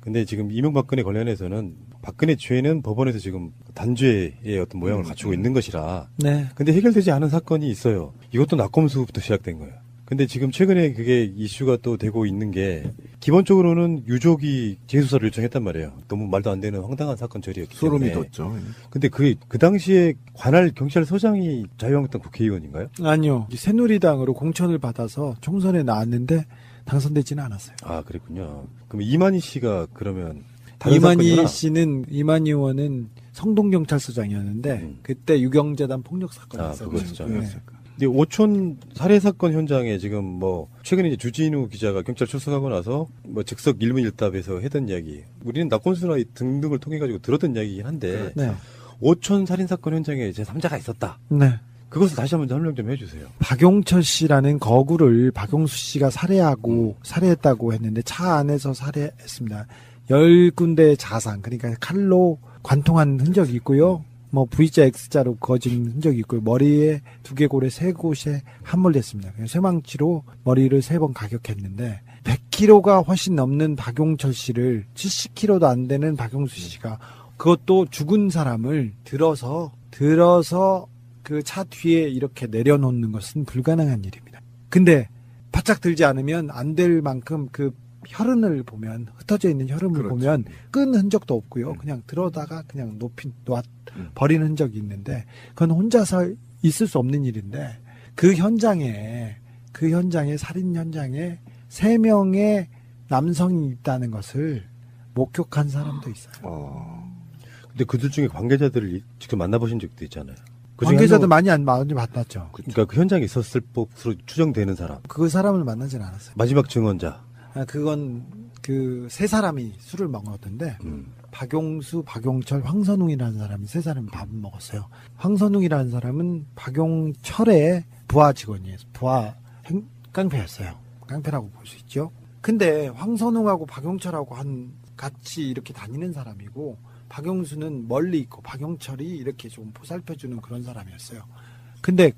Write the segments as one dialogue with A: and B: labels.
A: 근데 지금 이명박근혜 관련해서는 박근혜 죄는 법원에서 지금 단죄의 어떤 모양을 갖추고 있는 것이라.
B: 네.
A: 근데 해결되지 않은 사건이 있어요. 이것도 낙검수부터 시작된 거예요. 근데 지금 최근에 그게 이슈가 또 되고 있는 게 기본적으로는 유족이 재수사를 요청했단 말이에요. 너무 말도 안 되는 황당한 사건 처리였기 때문에.
C: 소름이 돋죠.
A: 근데 그 당시에 관할 경찰서장이 자유한국당 국회의원인가요?
B: 아니요. 새누리당으로 공천을 받아서 총선에 나왔는데 당선되지는 않았어요.
A: 아, 그랬군요. 그럼 이만희 씨가 그러면 다른
B: 이만희
A: 사건이구나.
B: 씨는 이만희 의원은 성동경찰서장이었는데 그때 유경재단 폭력 사건이
A: 아,
B: 있었죠.
A: 그거였죠.
B: 네.
A: 근데 오촌 살해 사건 현장에 지금 뭐 최근에 이제 주진우 기자가 경찰 출석하고 나서 뭐 즉석 일문일답에서 했던 이야기, 우리는 낙검수나 등등을 통해 가지고 들었던 이야기긴 한데
B: 네.
A: 오촌 살인 사건 현장에 제 3자가 있었다.
B: 네.
A: 그것을 다시 한번 설명 좀 해주세요.
B: 박용철 씨라는 거구를 박용수 씨가 살해했다고 했는데 차 안에서 살해했습니다. 10군데의 자상, 그러니까 칼로 관통한 흔적이 있고요. 뭐 V자 X자로 그어진 흔적이 있고요. 머리에 두개골에 3곳에 함몰됐습니다. 쇠망치로 머리를 3번 가격했는데 100kg가 훨씬 넘는 박용철 씨를 70kg도 안 되는 박용수 씨가 그것도 죽은 사람을 들어서 그 차 뒤에 이렇게 내려놓는 것은 불가능한 일입니다. 근데 바짝 들지 않으면 안 될 만큼 그 혈흔을 보면, 흩어져 있는 혈흔을
C: 그렇죠.
B: 보면 끈 흔적도 없고요. 그냥 들어다가 그냥 버린 흔적이 있는데 그건 혼자서 있을 수 없는 일인데 그 현장에 살인 현장에 3명의 남성이 있다는 것을 목격한 사람도 있어요.
A: 근데 그들 중에 관계자들을 직접 만나보신 적도 있잖아요. 그 중에
B: 관계자들
A: 한
B: 많이 만났죠.
A: 그러니까 그 현장에 있었을 법으로 추정되는 사람.
B: 그 사람을 만나진 않았어요.
A: 마지막 증언자.
B: 그건 그 3사람이 술을 먹었는데 박용수, 박용철, 황선웅이라는 사람이 3사람이 밥을 먹었어요. 황선웅이라는 사람은 박용철의 부하 직원이에요. 깡패였어요. 깡패라고 볼 수 있죠. 근데 황선웅하고 박용철하고 같이 이렇게 다니는 사람이고 박용수는 멀리 있고 박용철이 이렇게 좀 보살펴주는 그런 사람이었어요. 근데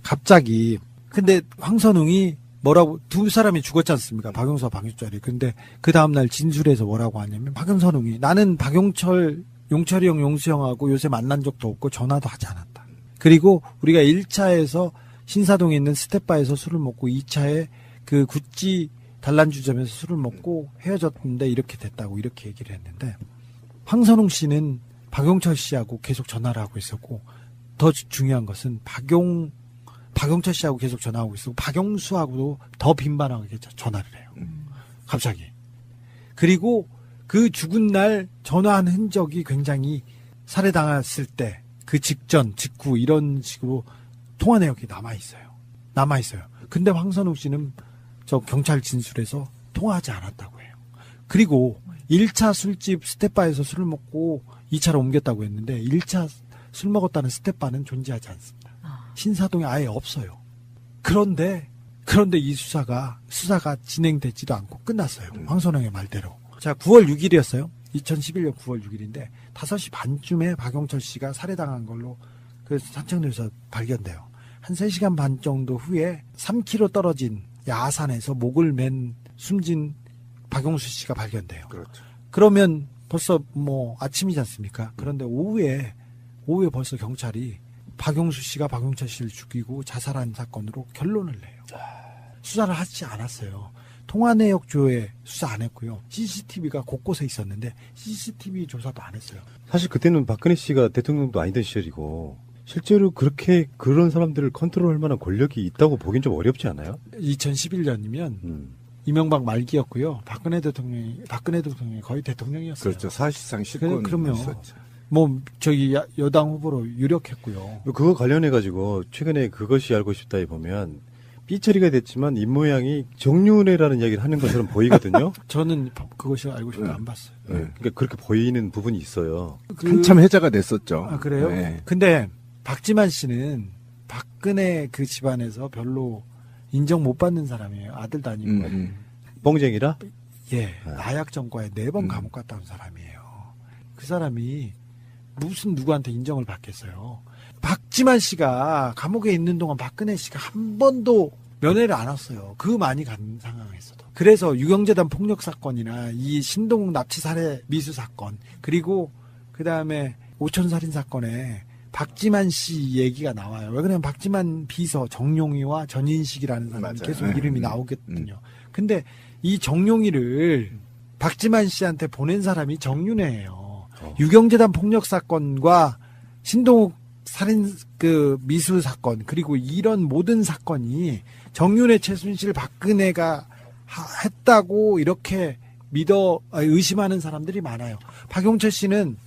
B: 황선웅이 뭐라고, 2사람이 죽었지 않습니까? 박용수와 박용철이. 근데 그 다음날 진술에서 뭐라고 하냐면 박선웅이 나는 박용철, 용철이 형, 용수 형하고 요새 만난 적도 없고 전화도 하지 않았다. 그리고 우리가 1차에서 신사동에 있는 스텝바에서 술을 먹고 2차에 그 구찌 단란주점에서 술을 먹고 헤어졌는데 이렇게 됐다고 이렇게 얘기를 했는데 황선웅 씨는 박용철 씨하고 계속 전화를 하고 있었고 더 중요한 것은 박용철 씨하고 계속 전화하고 있었고 박용수하고도 더 빈번하게 전화를 해요. 갑자기. 그리고 그 죽은 날 전화한 흔적이 굉장히 살해당했을 때 그 직전, 직후 이런 식으로 통화 내역이 남아있어요. 근데 황선웅 씨는 저 경찰 진술에서 통화하지 않았다고 해요. 그리고 1차 술집 스텝바에서 술을 먹고 2차로 옮겼다고 했는데 1차 술 먹었다는 스텝바는 존재하지 않습니다. 신사동에 아예 없어요. 그런데 이 수사가 진행되지도 않고 끝났어요. 황선웅의 말대로. 자, 9월 6일이었어요. 2011년 9월 6일인데 5시 반쯤에 박용철 씨가 살해당한 걸로 그 산책로에서 발견돼요. 한 3시간 반 정도 후에 3km 떨어진 야산에서 목을 맨 숨진 박용수 씨가 발견돼요.
C: 그렇죠.
B: 그러면 벌써 뭐 아침이지 않습니까? 그런데 오후에 벌써 경찰이 박용수 씨가 박용철 씨를 죽이고 자살한 사건으로 결론을 내요. 수사를 하지 않았어요. 통화 내역 조회 수사 안 했고요. CCTV가 곳곳에 있었는데 CCTV 조사도 안 했어요.
A: 사실 그때는 박근혜 씨가 대통령도 아니던 시절이고 실제로 그렇게 그런 사람들을 컨트롤할 만한 권력이 있다고 보긴 좀 어렵지 않아요?
B: 2011년이면 이명박 말기였고요. 박근혜 대통령이 거의 대통령이었어요.
C: 그렇죠. 사실상 실권
B: 그럼요.
C: 있었죠.
B: 뭐 저기 여당 후보로 유력했고요.
A: 그거 관련해 가지고 최근에 그것이 알고 싶다에 보면 삐처리가 됐지만 입모양이 정윤회라는 이야기를 하는 것처럼 보이거든요.
B: 저는 그것이 알고 싶다 안 봤어요.
A: 네. 그러니까 그렇게 보이는 부분이 있어요.
C: 한참 해자가 됐었죠.
B: 아, 그래요?
C: 네.
B: 근데 박지만 씨는 박근혜 그 집안에서 별로 인정 못 받는 사람이에요. 아들도 아니고.
A: 뻥쟁이라?
B: 예, 나약정과에 4번 감옥 갔다 온 사람이에요. 그 사람이 무슨 누구한테 인정을 받겠어요. 박지만 씨가 감옥에 있는 동안 박근혜 씨가 한 번도 면회를 안 왔어요. 그 많이 간 상황에서도. 그래서 유경재단 폭력 사건이나 이 신동욱 납치 살해 미수 사건, 그리고 그 다음에 오천 살인 사건에 박지만 씨 얘기가 나와요. 왜 그러냐면 박지만 비서 정용희와 전인식이라는 사람이
C: 맞아요.
B: 계속 이름이 나오거든요. 근데 이 정용희를 박지만 씨한테 보낸 사람이 정윤회예요. 유경재단 폭력 사건과 신동욱 살인 미수 사건, 그리고 이런 모든 사건이 정윤회, 최순실, 박근혜가 했다고 이렇게 의심하는 사람들이 많아요. 박용철 씨는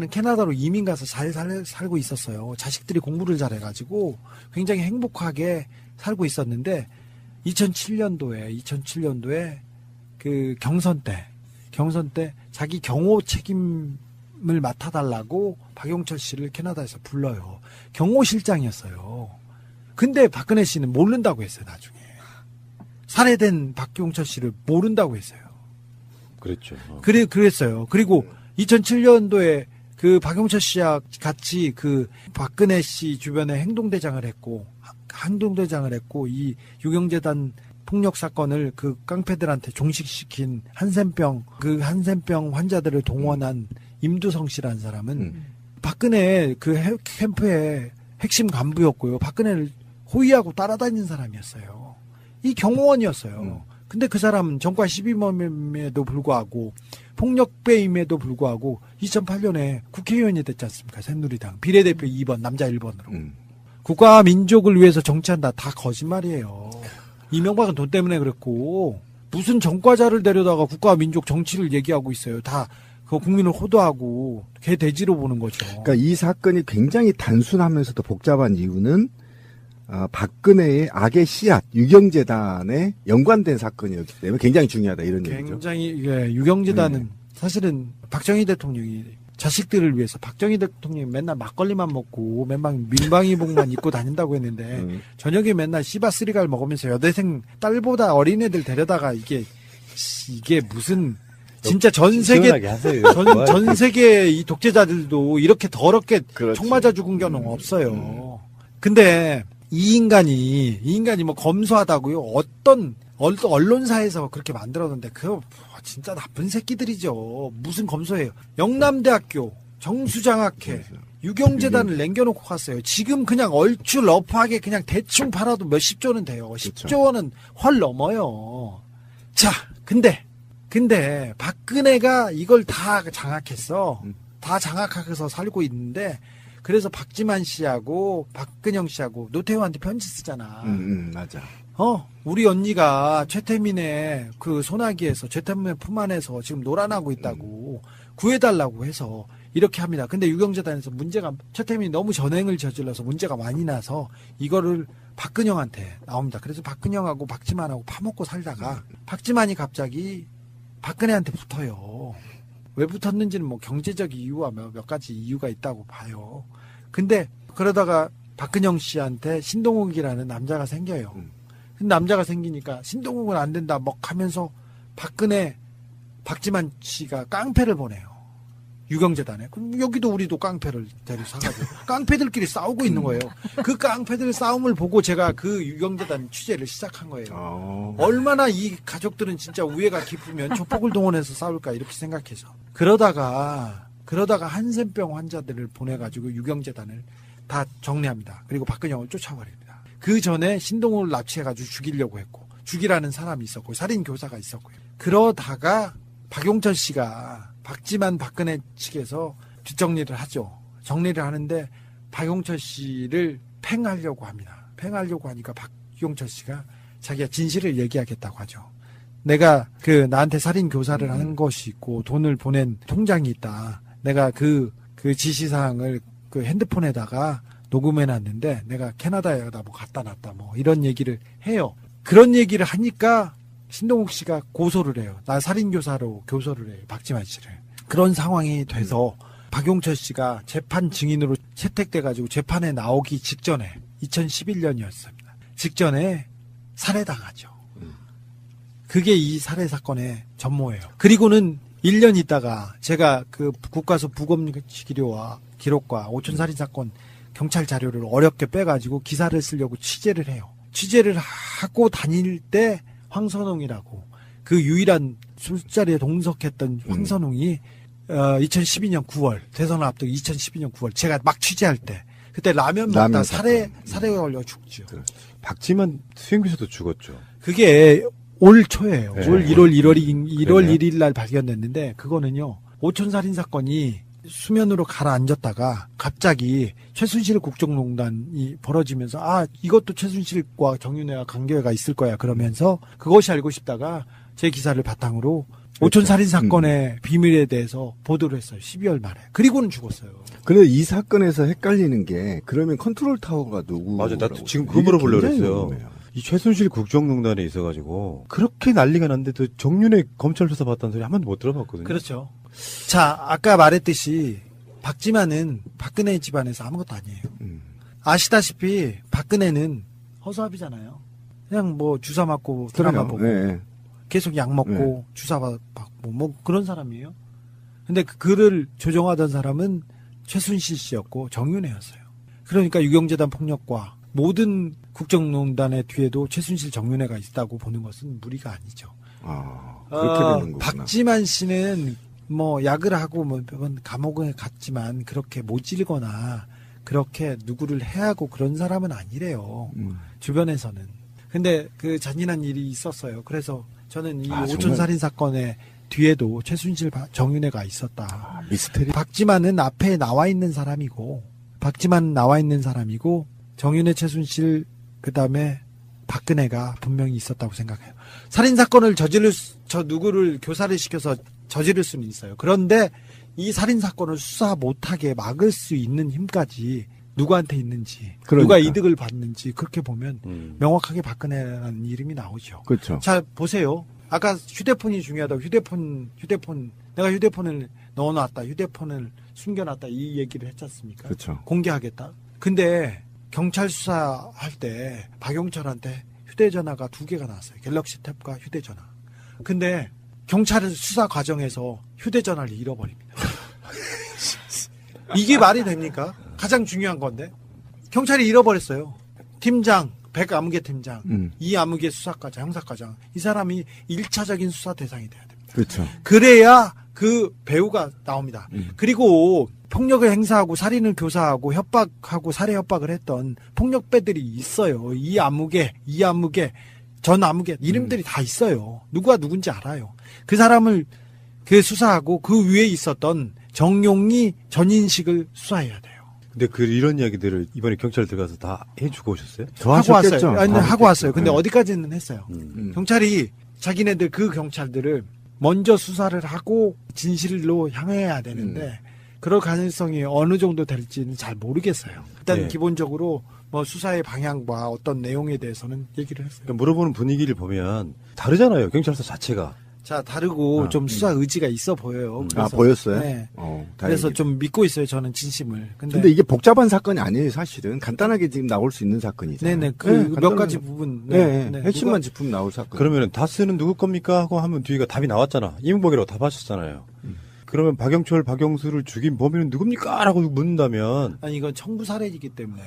B: 캐나다로 이민 가서 잘 살고 있었어요. 자식들이 공부를 잘해가지고 굉장히 행복하게 살고 있었는데 2007년도에 그 경선 때 자기 경호 책임을 맡아달라고 박용철 씨를 캐나다에서 불러요. 경호실장이었어요. 근데 박근혜 씨는 모른다고 했어요. 나중에 살해된 박용철 씨를 모른다고 했어요.
A: 그랬죠.
B: 그랬어요. 그리고 2007년도에 그 박용철 씨와 같이 그 박근혜 씨 주변에 행동대장을 했고 이 유경재단 폭력 사건을 그 깡패들한테 종식시킨 한센병 환자들을 동원한 임두성 씨라는 사람은 박근혜 그 캠프의 핵심 간부였고요. 박근혜를 호위하고 따라다니는 사람이었어요. 이 경호원이었어요. 근데 그 사람은 정과 시비범임에도 불구하고 폭력배임에도 불구하고 2008년에 국회의원이 됐지 않습니까? 새누리당 비례대표 2번 남자 1번으로. 국가와 민족을 위해서 정치한다. 다 거짓말이에요. 이명박은 돈 때문에 그랬고 무슨 전과자를 데려다가 국가와 민족 정치를 얘기하고 있어요. 다 그 국민을 호도하고 개돼지로 보는 거죠.
C: 그러니까 이 사건이 굉장히 단순하면서도 복잡한 이유는 박근혜의 악의 씨앗, 유경재단에 연관된 사건이었기 때문에 굉장히 중요하다 이런 얘기죠.
B: 굉장히 유경재단은 사실은 박정희 대통령이 자식들을 위해서 박정희 대통령이 맨날 막걸리만 먹고 맨날 민방위복만 입고 다닌다고 했는데 저녁에 맨날 씨바쓰리갈 먹으면서 여대생 딸보다 어린애들 데려다가 이게 무슨 진짜 전 세계
A: 시원하게 하세요.
B: 전 세계 이 독재자들도 이렇게 더럽게
C: 그렇지.
B: 총 맞아 죽은 경우는 없어요. 근데 이 인간이 뭐 검소하다고요? 어떤 언론사에서 그렇게 만들었는데 그거 진짜 나쁜 새끼들이죠. 무슨 검소해요? 영남대학교 정수장학회 유경재단을 남겨놓고 갔어요. 지금 그냥 얼추 러프하게 그냥 대충 팔아도 몇십조는 돼요. 10조 원은 훨 넘어요. 자, 근데 박근혜가 이걸 다 장악했어. 다 장악해서 살고 있는데 그래서 박지만 씨하고 박근영 씨하고 노태우한테 편지 쓰잖아.
C: 맞아.
B: 우리 언니가 최태민의 그 소나기에서 최태민의 품 안에서 지금 노란하고 있다고 구해달라고 해서 이렇게 합니다. 근데 유경재단에서 최태민이 너무 전횡을 저질러서 문제가 많이 나서 이거를 박근영한테 나옵니다. 그래서 박근영하고 박지만하고 파먹고 살다가 박지만이 갑자기 박근혜한테 붙어요. 왜 붙었는지는 뭐 경제적 이유와 몇 가지 이유가 있다고 봐요. 근데 그러다가 박근영 씨한테 신동욱이라는 남자가 생겨요. 근데 남자가 생기니까 신동욱은 안 된다 하면서 박지만 씨가 깡패를 보내요. 유경재단에. 그럼 여기도 우리도 깡패를 사가지고 깡패들끼리 싸우고 있는 거예요. 그 깡패들 싸움을 보고 제가 그 유경재단 취재를 시작한 거예요. 얼마나 이 가족들은 진짜 우애가 깊으면 조폭을 동원해서 싸울까 이렇게 생각해서. 그러다가 한센병 환자들을 보내가지고 유경재단을 다 정리합니다. 그리고 박근영을 쫓아버립니다. 그 전에 신동욱을 납치해가지고 죽이려고 했고 죽이라는 사람이 있었고 살인 교사가 있었고요. 그러다가 박용철 씨가 박지만 박근혜 측에서 뒷정리를 하죠. 정리를 하는데 박용철 씨를 팽하려고 합니다. 팽하려고 하니까 박용철 씨가 자기가 진실을 얘기하겠다고 하죠. 내가 나한테 살인 교사를 한 것이 있고 돈을 보낸 통장이 있다. 내가 그 지시사항을 그 핸드폰에다가 녹음해놨는데 내가 캐나다에다 뭐 갖다 놨다 뭐 이런 얘기를 해요. 그런 얘기를 하니까 신동욱 씨가 고소를 해요. 나 살인교사로 교소를 해요. 박지만 씨를. 그런 상황이 돼서 박용철 씨가 재판 증인으로 채택돼가지고 재판에 나오기 직전에 2011년이었습니다. 직전에 살해당하죠. 그게 이 살해 사건의 전모예요. 그리고는 1년 있다가 제가 그 국가수 부검기록과 오촌살인 사건 경찰 자료를 어렵게 빼가지고 기사를 쓰려고 취재를 해요. 취재를 하고 다닐 때 황선홍이라고 그 유일한 술자리에 동석했던 황선홍이 2012년 9월 대선을 앞두고 2012년 9월 제가 막 취재할 때 그때 라면 먹다 살에 걸려 죽죠.
A: 박지만 수행비서도 죽었죠.
B: 그게 올 초예요.
A: 네.
B: 올 1월
A: 그러네요.
B: 1일 날 발견됐는데 그거는요. 오촌살인 사건이 수면으로 가라앉았다가 갑자기 최순실 국정농단이 벌어지면서 이것도 최순실과 정윤회와 관계가 있을 거야 그러면서 그것이 알고 싶다가 제 기사를 바탕으로 오촌살인 사건의 비밀에 대해서 보도를 했어요. 12월 말에. 그리고는 죽었어요.
C: 그런데 이 사건에서 헷갈리는 게 그러면 컨트롤 타워가 누구?
A: 맞아, 나도 지금 그거 물어보려고 그랬어요. 이 최순실 국정농단에 있어가지고 그렇게 난리가 났는데도 정윤회 검찰 수사 받았다는 소리 한 번도 못 들어봤거든요.
B: 그렇죠. 자, 아까 말했듯이 박지만은 박근혜 집안에서 아무것도 아니에요. 아시다시피 박근혜는 허수아비잖아요. 그냥 뭐 주사 맞고 드라마 보고
C: 네.
B: 계속 약 먹고 주사 받고 뭐 그런 사람이에요. 근데 그 글을 조정하던 사람은 최순실 씨였고 정윤회였어요. 그러니까 유경재단 폭력과 모든 국정농단의 뒤에도 최순실 정윤회가 있다고 보는 것은 무리가 아니죠.
C: 그렇게 되는 거구나.
B: 박지만 씨는 뭐 약을 하고 뭐 몇번 감옥에 갔지만 그렇게 모질거나 그렇게 누구를 해하고 그런 사람은 아니래요. 주변에서는. 근데 그 잔인한 일이 있었어요. 그래서 저는 이 오촌살인 사건의 뒤에도 최순실 정윤회가 있었다.
C: 미스테리.
B: 박지만은 앞에 나와 있는 사람이고 정윤회 최순실 그다음에 박근혜가 분명히 있었다고 생각해요. 살인 사건을 누구를 교사를 시켜서 저지를 수는 있어요. 그런데 이 살인 사건을 수사 못하게 막을 수 있는 힘까지 누구한테 있는지, 누가 이득을 받는지 그렇게 보면 명확하게 박근혜라는 이름이 나오죠.
C: 그렇죠.
B: 자, 보세요. 아까 휴대폰이 중요하다고 내가 휴대폰을 넣어놨다, 휴대폰을 숨겨놨다 이 얘기를 했지 않습니까?
C: 그렇죠.
B: 공개하겠다. 근데 경찰 수사할 때 박용철한테 휴대전화가 2개가 나왔어요. 갤럭시 탭과 휴대전화. 근데 경찰 수사 과정에서 휴대전화를 잃어버립니다. 이게 말이 됩니까? 가장 중요한 건데 경찰이 잃어버렸어요. 팀장 백아무개 팀장, 이아무개 수사과장, 형사과장 이 사람이 1차적인 수사 대상이 돼야 됩니다.
C: 그렇죠.
B: 그래야 그 배우가 나옵니다. 그리고 폭력을 행사하고 살인을 교사하고 협박하고 살해 협박을 했던 폭력배들이 있어요. 이아무개, 전아무개 이름들이 다 있어요. 누가 누군지 알아요. 그 사람을 수사하고 그 위에 있었던 정용이 전인식을 수사해야 돼요.
A: 근데 이런 이야기들을 이번에 경찰 들어가서 다 해주고 오셨어요?
B: 하고 왔어요. 아니, 하고 왔어요. 근데
C: 네.
B: 어디까지는 했어요. 경찰이 자기네들 그 경찰들을 먼저 수사를 하고 진실로 향해야 되는데 그럴 가능성이 어느 정도 될지는 잘 모르겠어요. 일단
A: 네.
B: 기본적으로 뭐 수사의 방향과 어떤 내용에 대해서는 얘기를 했어요.
A: 그러니까 물어보는 분위기를 보면 다르잖아요. 경찰서 자체가.
B: 자, 다르고 좀 수사 의지가 있어 보여요. 그래서,
C: 보였어요?
B: 네.
C: 다행이다.
B: 그래서 좀 믿고 있어요. 저는 진심을.
C: 근데 이게 복잡한 사건이 아니에요, 사실은. 간단하게 지금 나올 수 있는 사건이잖아요.
B: 네네. 몇 가지 부분.
C: 핵심만 짚으면 나올 사건.
A: 그러면 다스는 누구 겁니까? 하고 하면 뒤가 답이 나왔잖아. 이명박이라고 답하셨잖아요. 그러면 박영철, 박영수를 죽인 범인은 누굽니까? 라고 묻는다면.
B: 아니, 이건 청부 살해이기 때문에.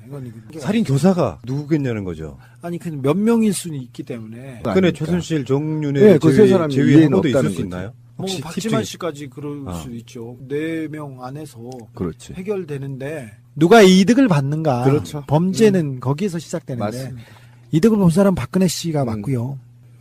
B: 이건
A: 살인 교사가 누구겠냐는 거죠.
B: 아니, 그 몇 명일 수는 있기 때문에.
A: 박근혜, 최순실, 정윤회
C: 그 세 사람이
A: 제외한 것도 있을
C: 없다는
A: 수
C: 거지.
A: 있나요?
B: 뭐
A: 혹시
B: 박지만
A: 팁 중에-
B: 씨까지 그럴 수 있죠. 4명 안에서
C: 그렇지.
B: 해결되는데 누가 이득을 받는가?
C: 그렇죠.
B: 범죄는 거기에서 시작되는데
C: 맞습니다.
B: 이득을 본 사람은 박근혜 씨가 맞고요.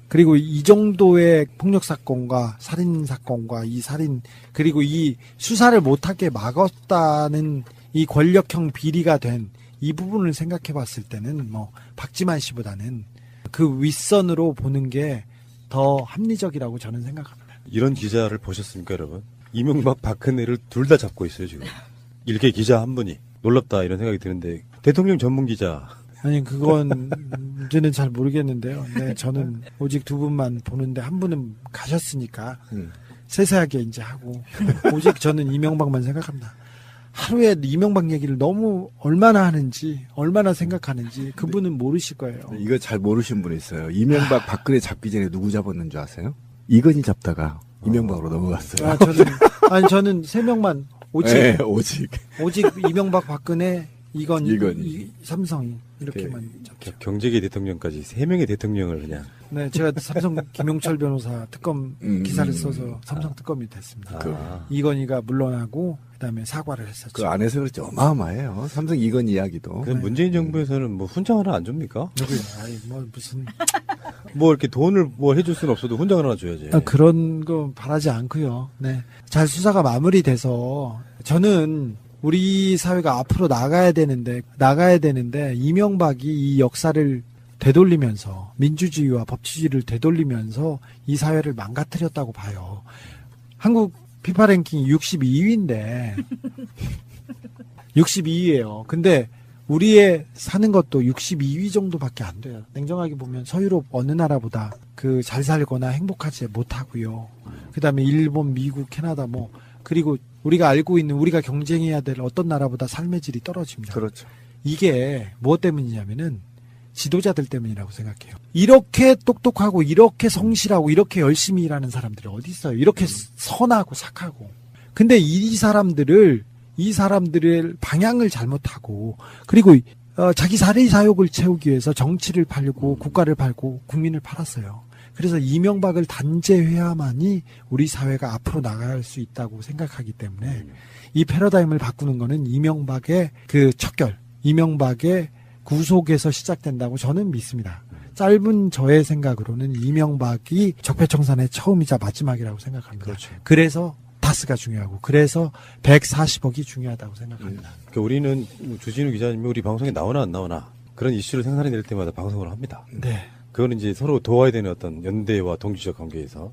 B: 그리고 이 정도의 폭력 사건과 살인 사건과 이 살인 그리고 이 수사를 못하게 막았다는 이 권력형 비리가 된 이 부분을 생각해 봤을 때는 뭐 박지만 씨보다는 그 윗선으로 보는 게 더 합리적이라고 저는 생각합니다.
A: 이런 기자를 보셨습니까, 여러분? 이명박, 박근혜를 둘 다 잡고 있어요, 지금. 일개 기자 한 분이. 놀랍다, 이런 생각이 드는데. 대통령 전문 기자.
B: 아니 그건 이제는 잘 모르겠는데요. 네, 저는 오직 2분만 보는데 한 분은 가셨으니까 세세하게 이제 하고 오직 저는 이명박만 생각합니다. 하루에 이명박 얘기를 너무 얼마나 하는지 얼마나 생각하는지 그분은 모르실 거예요.
C: 이거 잘 모르시는 분이 있어요. 이명박 박근혜 잡기 전에 누구 잡았는 줄 아세요? 이건희 잡다가 이명박으로 넘어갔어요.
B: 저는 3명만 오직
C: 네, 오직.
B: 오직 이명박 박근혜
C: 이건희.
B: 삼성이 이렇게만 잡죠.
A: 경제계 대통령까지 3명의 대통령을 그냥.
B: 네, 제가 삼성 김용철 변호사 특검 기사를 써서 삼성 특검이 됐습니다. 이건희가 물러나고 그다음에 사과를 했었죠.
C: 그 안에서 그렇지 어마어마해요. 삼성 이건희 이야기도.
A: 그 문재인 정부에서는 뭐 훈장 하나 안 줍니까?
B: 누구야? 아이 뭐 무슨
A: 뭐 이렇게 돈을 뭐 해줄 수는 없어도 훈장 하나 줘야지.
B: 그런 거 바라지 않고요. 네, 잘 수사가 마무리돼서 저는 우리 사회가 앞으로 나가야 되는데 이명박이 이 역사를 되돌리면서 민주주의와 법치주의를 되돌리면서 이 사회를 망가뜨렸다고 봐요. 한국 피파 랭킹이 62위인데 62위예요. 근데 우리의 사는 것도 62위 정도밖에 안 돼요. 냉정하게 보면 서유럽 어느 나라보다 그 잘 살거나 행복하지 못하고요. 그다음에 일본, 미국, 캐나다 뭐 그리고 우리가 알고 있는 우리가 경쟁해야 될 어떤 나라보다 삶의 질이 떨어집니다.
C: 그렇죠.
B: 이게 무엇 때문이냐면은 지도자들 때문이라고 생각해요. 이렇게 똑똑하고 이렇게 성실하고 이렇게 열심히 일하는 사람들이 어디 있어요? 이렇게 선하고 착하고. 근데 이 사람들의 방향을 잘못하고 그리고 자기 사리 사욕을 채우기 위해서 정치를 팔고 국가를 팔고 국민을 팔았어요. 그래서 이명박을 단죄해야만이 우리 사회가 앞으로 나갈 수 있다고 생각하기 때문에 이 패러다임을 바꾸는 거는 이명박의 그 척결, 이명박의 구속에서 시작된다고 저는 믿습니다. 짧은 저의 생각으로는 이명박이 적폐청산의 처음이자 마지막이라고 생각합니다.
A: 그렇죠.
B: 그래서 다스가 중요하고 그래서 140억이 중요하다고 생각합니다.
A: 그러니까 우리는 주진우 기자님이 우리 방송에 나오나 안 나오나 그런 이슈를 생산해낼 때마다 방송을 합니다.
B: 네.
A: 그거는 이제 서로 도와야 되는 어떤 연대와 동지적 관계에서.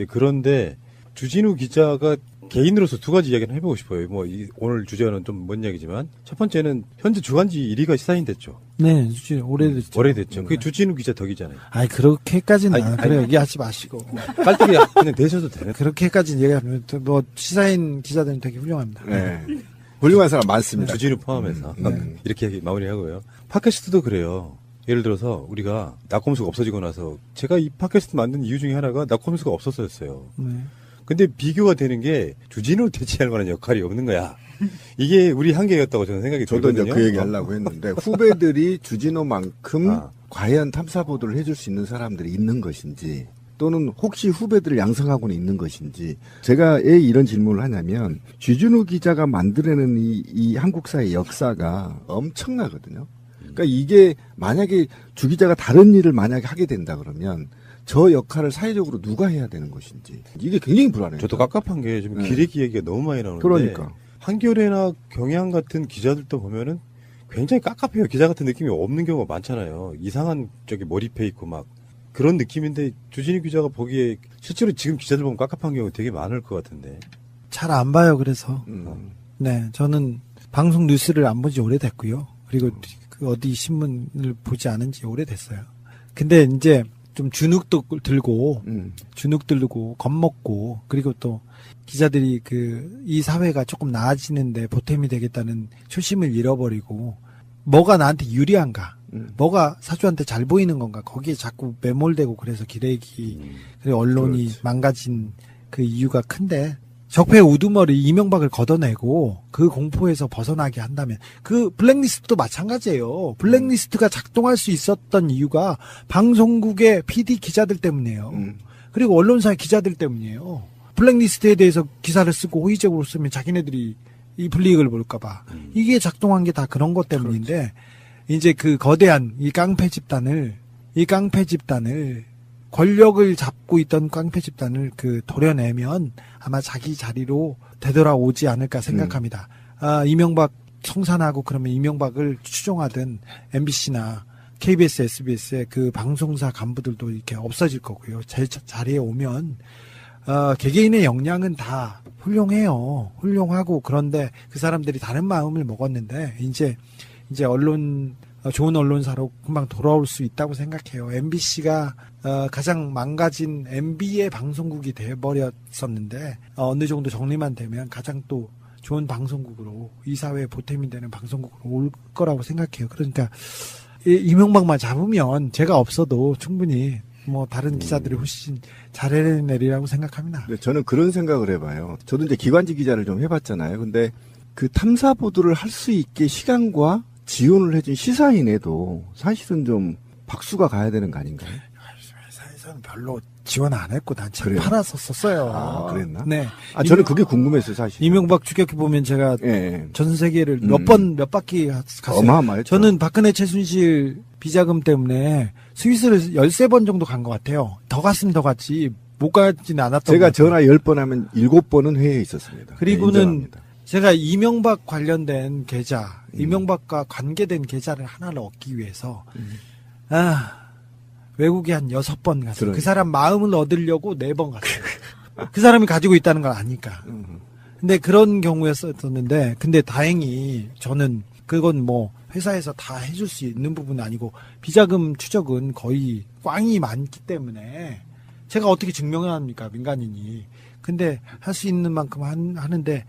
A: 그런데 주진우 기자가 개인으로서 두 가지 이야기를 해보고 싶어요. 오늘 주제는 좀 먼 이야기지만 첫 번째는 현재 주간지 1위가 시사인 됐죠.
B: 네, 오래됐죠.
A: 오래됐죠. 그게 주진우 기자 덕이잖아요.
B: 아니 그렇게까지는 그래 얘기하지 마시고
A: 깔때기 그냥 되셔도 되는.
B: 그렇게까지는 얘기하면 뭐 시사인 기자들은 되게 훌륭합니다.
C: 네. 훌륭한 사람 많습니다.
A: 주진우 포함해서 이렇게 마무리하고요. 팟캐스트도 그래요. 예를 들어서 우리가 낙검수가 없어지고 나서 제가 이 팟캐스트 만든 이유 중에 하나가 낙검수가 없었어요.
B: 네.
A: 근데 비교가 되는 게 주진우를 대체할 만한 역할이 없는 거야. 이게 우리 한계였다고 저는 생각이
C: 저도
A: 들거든요.
C: 이제 그 얘기 하려고 했는데 후배들이 주진우만큼 과연 탐사 보도를 해줄 수 있는 사람들이 있는 것인지 또는 혹시 후배들을 양성하고는 있는 것인지 제가 왜 이런 질문을 하냐면 주진우 기자가 만들어내는 이 한국사의 역사가 엄청나거든요. 그러니까 이게 만약에 주 기자가 다른 일을 만약에 하게 된다 그러면 저 역할을 사회적으로 누가 해야 되는 것인지 이게 굉장히 불안해요.
A: 저도 깝깝한 게 좀 기레기 얘기가 너무 많이 나오는데
C: 그러니까
A: 한겨레나 경향 같은 기자들도 보면은 굉장히 깝깝해요. 기자 같은 느낌이 없는 경우가 많잖아요. 이상한 몰입해 있고 막 그런 느낌인데 주진우 기자가 보기에 실제로 지금 기자들 보면 깝깝한 경우 되게 많을 것 같은데.
B: 잘 안 봐요. 그래서 네 저는 방송 뉴스를 안 본 지 오래됐고요. 그리고 그 어디 신문을 보지 않은 지 오래됐어요. 근데 이제 좀 주눅도 들고 겁먹고 그리고 또 기자들이 이 사회가 조금 나아지는데 보탬이 되겠다는 초심을 잃어버리고 뭐가 나한테 유리한가 뭐가 사주한테 잘 보이는 건가 거기에 자꾸 매몰되고 그래서 기레기 그리고 언론이
C: 그렇지.
B: 망가진 그 이유가 큰데 적폐의 우두머리 이명박을 걷어내고 그 공포에서 벗어나게 한다면 그 블랙리스트도 마찬가지예요. 블랙리스트가 작동할 수 있었던 이유가 방송국의 PD 기자들 때문이에요. 그리고 언론사의 기자들 때문이에요. 블랙리스트에 대해서 기사를 쓰고 호의적으로 쓰면 자기네들이 이 불이익을 볼까봐 이게 작동한 게 다 그런 것 때문인데 그렇지. 이제 그 거대한 이 깡패 집단을 권력을 잡고 있던 깡패 집단을 도려내면 아마 자기 자리로 되돌아오지 않을까 생각합니다. 이명박 청산하고 그러면 이명박을 추종하던 MBC나 KBS, SBS의 그 방송사 간부들도 이렇게 없어질 거고요. 제 자리에 오면 개개인의 역량은 다 훌륭하고 그런데 그 사람들이 다른 마음을 먹었는데 이제 좋은 언론사로 금방 돌아올 수 있다고 생각해요. MBC가 가장 망가진 MB의 방송국이 돼버렸었는데 어느 정도 정리만 되면 가장 또 좋은 방송국으로 이 사회에 보탬이 되는 방송국으로 올 거라고 생각해요. 그러니까 이명박만 잡으면 제가 없어도 충분히 다른 기자들이 훨씬 잘 해내리라고 생각합니다.
C: 네, 저는 그런 생각을 해봐요. 저도 이제 기관지 기자를 좀 해봤잖아요. 근데 그 탐사 보도를 할 수 있게 시간과 지원을 해준 시사인에도 사실은 좀 박수가 가야 되는 거 아닌가요?
B: 회사에서는 별로 지원 안 했고 난 책
C: 그래요?
B: 팔아서 썼어요.
C: 아, 그랬나?
B: 네.
C: 저는 그게 궁금했어요, 사실.
B: 이명박 추격기 보면 제가
C: 예.
B: 전 세계를 몇 바퀴 갔어요.
C: 어마어마했죠.
B: 저는 박근혜 최순실 비자금 때문에 스위스를 13번 정도 간 것 같아요. 더 갔으면 더 갔지 못 가지는 않았던
C: 제가
B: 것 같아요.
C: 전화 10번 하면 7번은 회의에 있었습니다.
B: 그리고는
C: 네, 인정합니다.
B: 제가 이명박 관련된 계좌, 이명박과 관계된 계좌를 하나를 얻기 위해서 외국에 한 6번 갔어요.
C: 그러니까.
B: 그 사람 마음을 얻으려고 4번 갔어요. 그 사람이 가지고 있다는 걸 아니까. 근데 그런 경우였었는데, 근데 다행히 저는 그건 뭐 회사에서 다 해줄 수 있는 부분은 아니고 비자금 추적은 거의 꽝이 많기 때문에 제가 어떻게 증명을 합니까, 민간인이. 근데 할 수 있는 만큼 하는데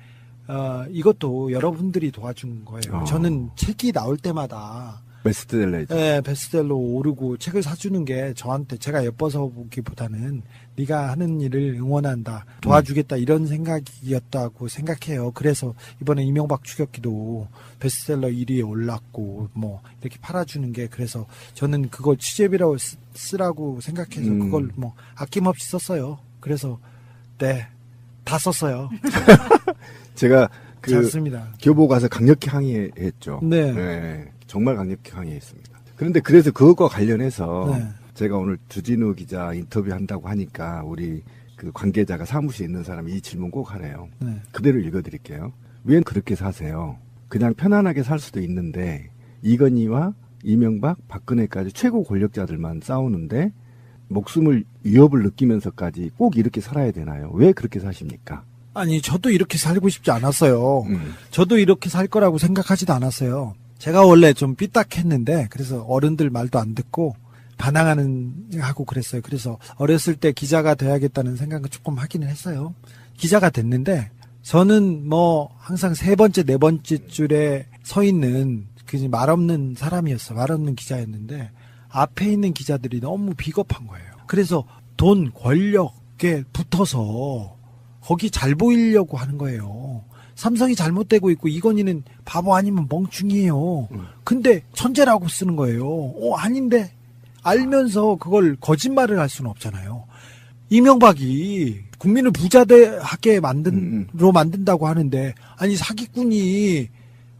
B: 이것도 여러분들이 도와준 거예요. 저는 책이 나올 때마다
C: 베스트셀러죠.
B: 네, 베스트셀러 오르고 책을 사주는 게 저한테 제가 예뻐서 보기보다는 네가 하는 일을 응원한다, 도와주겠다 이런 생각이었다고 생각해요. 그래서 이번에 이명박 추격기도 베스트셀러 1위에 올랐고 뭐 이렇게 팔아주는 게 그래서 저는 그걸 취재비라고 쓰라고 생각해서 그걸 뭐 아낌없이 썼어요. 그래서 네, 다 썼어요.
C: 제가
B: 잘습니다.
C: 교보 가서 강력히 항의했죠.
B: 네.
C: 정말 강력히 항의했습니다. 그런데 그래서 그것과 관련해서
B: 네.
C: 제가 오늘 주진우 기자 인터뷰한다고 하니까 우리 그 관계자가 사무실에 있는 사람이 이 질문 꼭 하래요.
B: 네.
C: 그대로 읽어드릴게요. 왜 그렇게 사세요? 그냥 편안하게 살 수도 있는데 이건희와 이명박, 박근혜까지 최고 권력자들만 싸우는데 목숨을 위협을 느끼면서까지 꼭 이렇게 살아야 되나요? 왜 그렇게 사십니까?
B: 아니, 저도 이렇게 살고 싶지 않았어요. 저도 이렇게 살 거라고 생각하지도 않았어요. 제가 원래 좀 삐딱했는데 그래서 어른들 말도 안 듣고 반항하고 그랬어요. 그래서 어렸을 때 기자가 돼야겠다는 생각은 조금 하기는 했어요. 기자가 됐는데 저는 뭐 항상 3번째, 4번째 줄에 서 있는 그 말 없는 사람이었어. 말 없는 기자였는데 앞에 있는 기자들이 너무 비겁한 거예요. 그래서 돈, 권력에 붙어서 거기 잘 보이려고 하는 거예요. 삼성이 잘못되고 있고 이건희는 바보 아니면 멍충이에요. 근데 천재라고 쓰는 거예요. 아닌데 알면서 그걸 거짓말을 할 수는 없잖아요. 이명박이 국민을 부자하게 만든다고 하는데 아니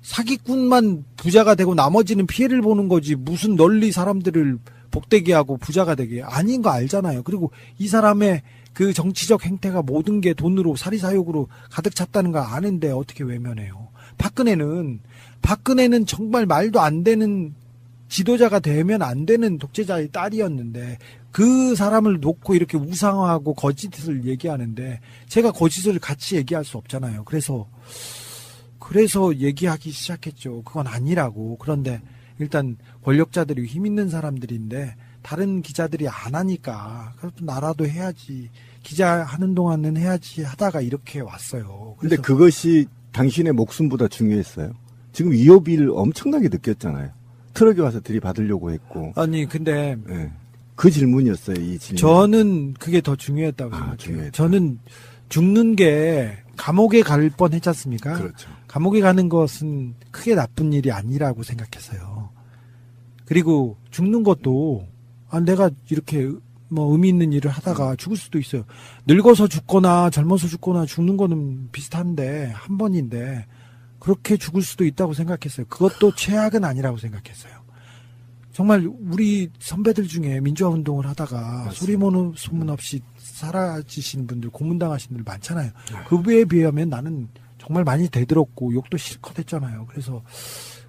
B: 사기꾼만 부자가 되고 나머지는 피해를 보는 거지 무슨 널리 사람들을 복되게 하고 부자가 되게 아닌 거 알잖아요. 그리고 이 사람의 그 정치적 행태가 모든 게 돈으로 사리사욕으로 가득 찼다는 걸 아는데 어떻게 외면해요. 박근혜는 정말 말도 안 되는 지도자가 되면 안 되는 독재자의 딸이었는데 그 사람을 놓고 이렇게 우상화하고 거짓을 얘기하는데 제가 거짓을 같이 얘기할 수 없잖아요. 그래서 얘기하기 시작했죠. 그건 아니라고. 그런데 일단 권력자들이 힘 있는 사람들인데 다른 기자들이 안 하니까 그래도 나라도 해야지. 기자 하는 동안은 해야지 하다가 이렇게 왔어요.
C: 근데 그것이 당신의 목숨보다 중요했어요. 지금 위협을 엄청나게 느꼈잖아요. 트럭에 와서 들이받으려고 했고.
B: 아니 근데
C: 네. 그 질문이었어요. 이 질문.
B: 저는 그게 더 중요했다고 생각해요.
C: 중요했다.
B: 저는 죽는 게 감옥에 갈 뻔했지 않습니까?
C: 그렇죠.
B: 감옥에 가는 것은 크게 나쁜 일이 아니라고 생각했어요. 그리고 죽는 것도 내가 이렇게 뭐 의미 있는 일을 하다가 죽을 수도 있어요. 늙어서 죽거나 젊어서 죽거나 죽는 거는 비슷한데 한 번인데 그렇게 죽을 수도 있다고 생각했어요. 그것도 최악은 아니라고 생각했어요. 정말 우리 선배들 중에 민주화 운동을 하다가 소문 없이 사라지신 분들, 고문당하신 분들 많잖아요. 그에 비하면 나는 정말 많이 대들었고 욕도 실컷 했잖아요. 그래서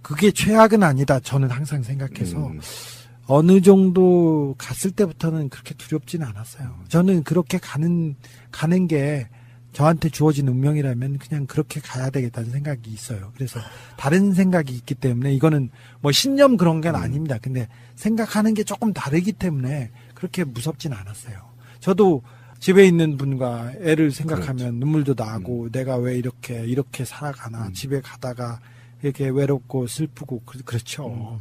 B: 그게 최악은 아니다. 저는 항상 생각해서 어느 정도 갔을 때부터는 그렇게 두렵지는 않았어요. 저는 그렇게 가는 게 저한테 주어진 운명이라면 그냥 그렇게 가야 되겠다는 생각이 있어요. 그래서 다른 생각이 있기 때문에 이거는 뭐 신념 그런 건 아닙니다. 근데 생각하는 게 조금 다르기 때문에 그렇게 무섭진 않았어요. 저도 집에 있는 분과 애를 생각하면 그렇죠. 눈물도 나고 내가 왜 이렇게 살아가나 집에 가다가 이렇게 외롭고 슬프고 그렇죠.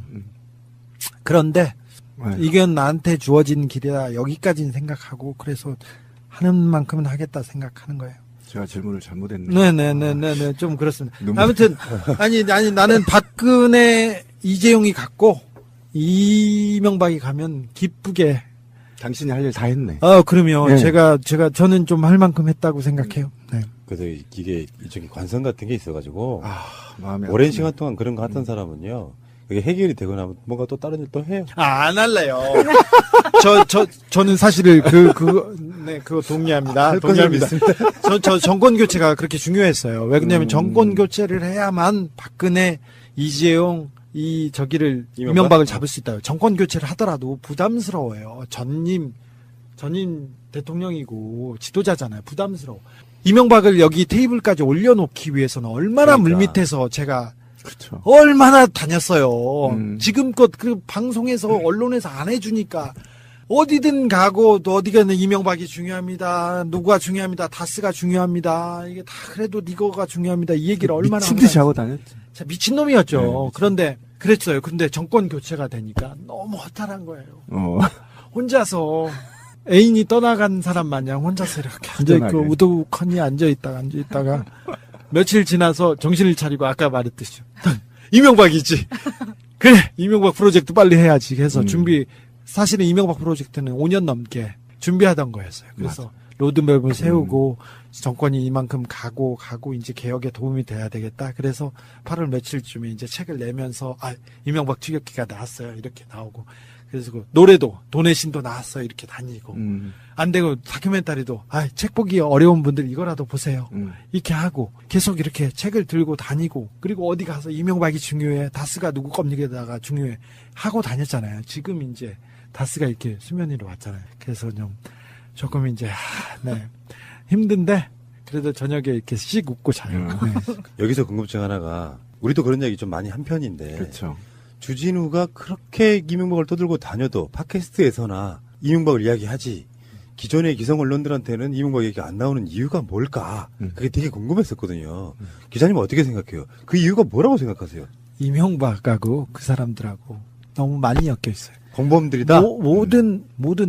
B: 그런데 이건 나한테 주어진 길이다 여기까지는 생각하고 그래서 하는 만큼은 하겠다 생각하는 거예요.
C: 제가 질문을 잘못했네요.
B: 네네네네 좀 그렇습니다.
C: 눈물-
B: 아무튼 아니 나는 박근혜 이재용이 갔고 이명박이 가면 기쁘게.
C: 당신이 할 일 다 했네.
B: 그러면
C: 네.
B: 저는 좀 할 만큼 했다고 생각해요. 네.
A: 그래서 이게 일종의 관성 같은 게 있어가지고
C: 마음이
A: 오랜
C: 아프네.
A: 시간 동안 그런 거 했던 사람은요. 그게 해결이 되고 나면 뭔가 또 다른 일 또 해요.
B: 안 할래요. 저는 사실 그거 동의합니다.
A: 할 것을 믿습니다.
B: 저 정권 교체가 그렇게 중요했어요. 왜 그러냐면 정권 교체를 해야만 박근혜, 이재용, 이명박을 잡을 수 있다. 정권 교체를 하더라도 부담스러워요. 전임 대통령이고 지도자잖아요. 부담스러워. 이명박을 여기 테이블까지 올려놓기 위해서는 얼마나
A: 그러니까.
B: 물밑에서 제가
C: 그렇죠.
B: 얼마나 다녔어요. 지금껏 그 방송에서 언론에서 안 해주니까 어디든 가고 또 어디 가는 이명박이 중요합니다. 누가 중요합니다. 다스가 중요합니다. 이게 다 그래도 니거가 중요합니다. 이 얘기를 얼마나
C: 미친 듯이 하고 다녔지.
B: 진짜 미친놈이었죠.
C: 네,
B: 그런데 그랬어요. 근데 정권 교체가 되니까 너무 허탈한 거예요. 혼자서 애인이 떠나간 사람 마냥 혼자서 이렇게 앉아있고
C: 허전하게.
B: 우두커니 앉아있다가 며칠 지나서 정신을 차리고 아까 말했듯이 이명박이지. 그래 이명박 프로젝트 빨리 해야지 해서 사실은 이명박 프로젝트는 5년 넘게 준비하던 거였어요. 그래서 로드맵을 세우고 정권이 이만큼 가고 이제 개혁에 도움이 돼야 되겠다. 그래서 8월 며칠쯤에 이제 책을 내면서 이명박 추격기가 나왔어요. 이렇게 나오고 그래서 그 노래도 돈의 신도 나왔어요. 이렇게 다니고 안 되고 다큐멘터리도 책 보기 어려운 분들 이거라도 보세요. 이렇게 하고 계속 이렇게 책을 들고 다니고 그리고 어디 가서 이명박이 중요해. 다스가 누구 겁니다가 중요해. 하고 다녔잖아요. 지금 이제 다스가 이렇게 수면 위로 왔잖아요. 그래서 조금 이제 힘든데 그래도 저녁에 이렇게 씩 웃고 자요. 네.
A: 여기서 궁금증 하나가 우리도 그런 얘기 좀 많이 한 편인데
C: 그렇죠.
A: 주진우가 그렇게 이명박을 떠들고 다녀도 팟캐스트에서나 이명박을 이야기하지 기존의 기성 언론들한테는 이명박 얘기가 안 나오는 이유가 뭘까? 그게 되게 궁금했었거든요. 기자님은 어떻게 생각해요? 그 이유가 뭐라고 생각하세요?
B: 이명박하고 그 사람들하고 너무 많이 엮여 있어요.
A: 공범들이다?
B: 모든